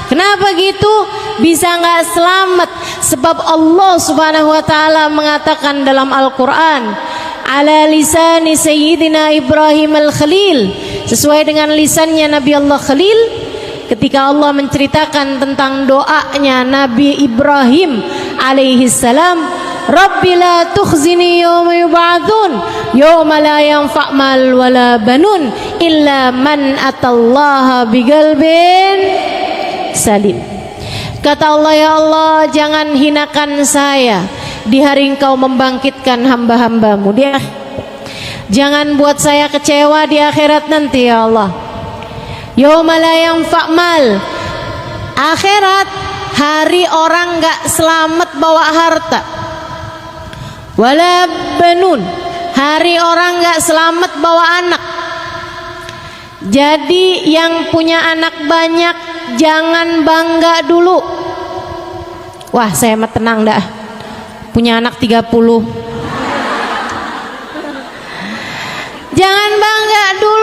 Kenapa gitu? Bisa nggak selamat. Sebab Allah Subhanahu wa taala mengatakan dalam Al-Qur'an, ala lisani sayyidina Ibrahim al-Khalil, sesuai dengan lisannya Nabi Allah Khalil, ketika Allah menceritakan tentang doanya Nabi Ibrahim alaihi salam, Rabbi la tukhzini yawma yub'atsun yawma la yanfa' mal wala banun illa man atallaha biqalbin salim. Kata Allah, ya Allah, jangan hinakan saya di hari Engkau membangkitkan hamba-hambamu. Jangan buat saya kecewa di akhirat nanti, ya Allah. Yauma la yanfa' mal. Akhirat, hari orang gak selamat bawa harta. Wala banun. Hari orang gak selamat bawa anak. Jadi yang punya anak banyak jangan bangga dulu. Wah, saya mah tenang dah. Punya anak 30. Jangan bangga dulu.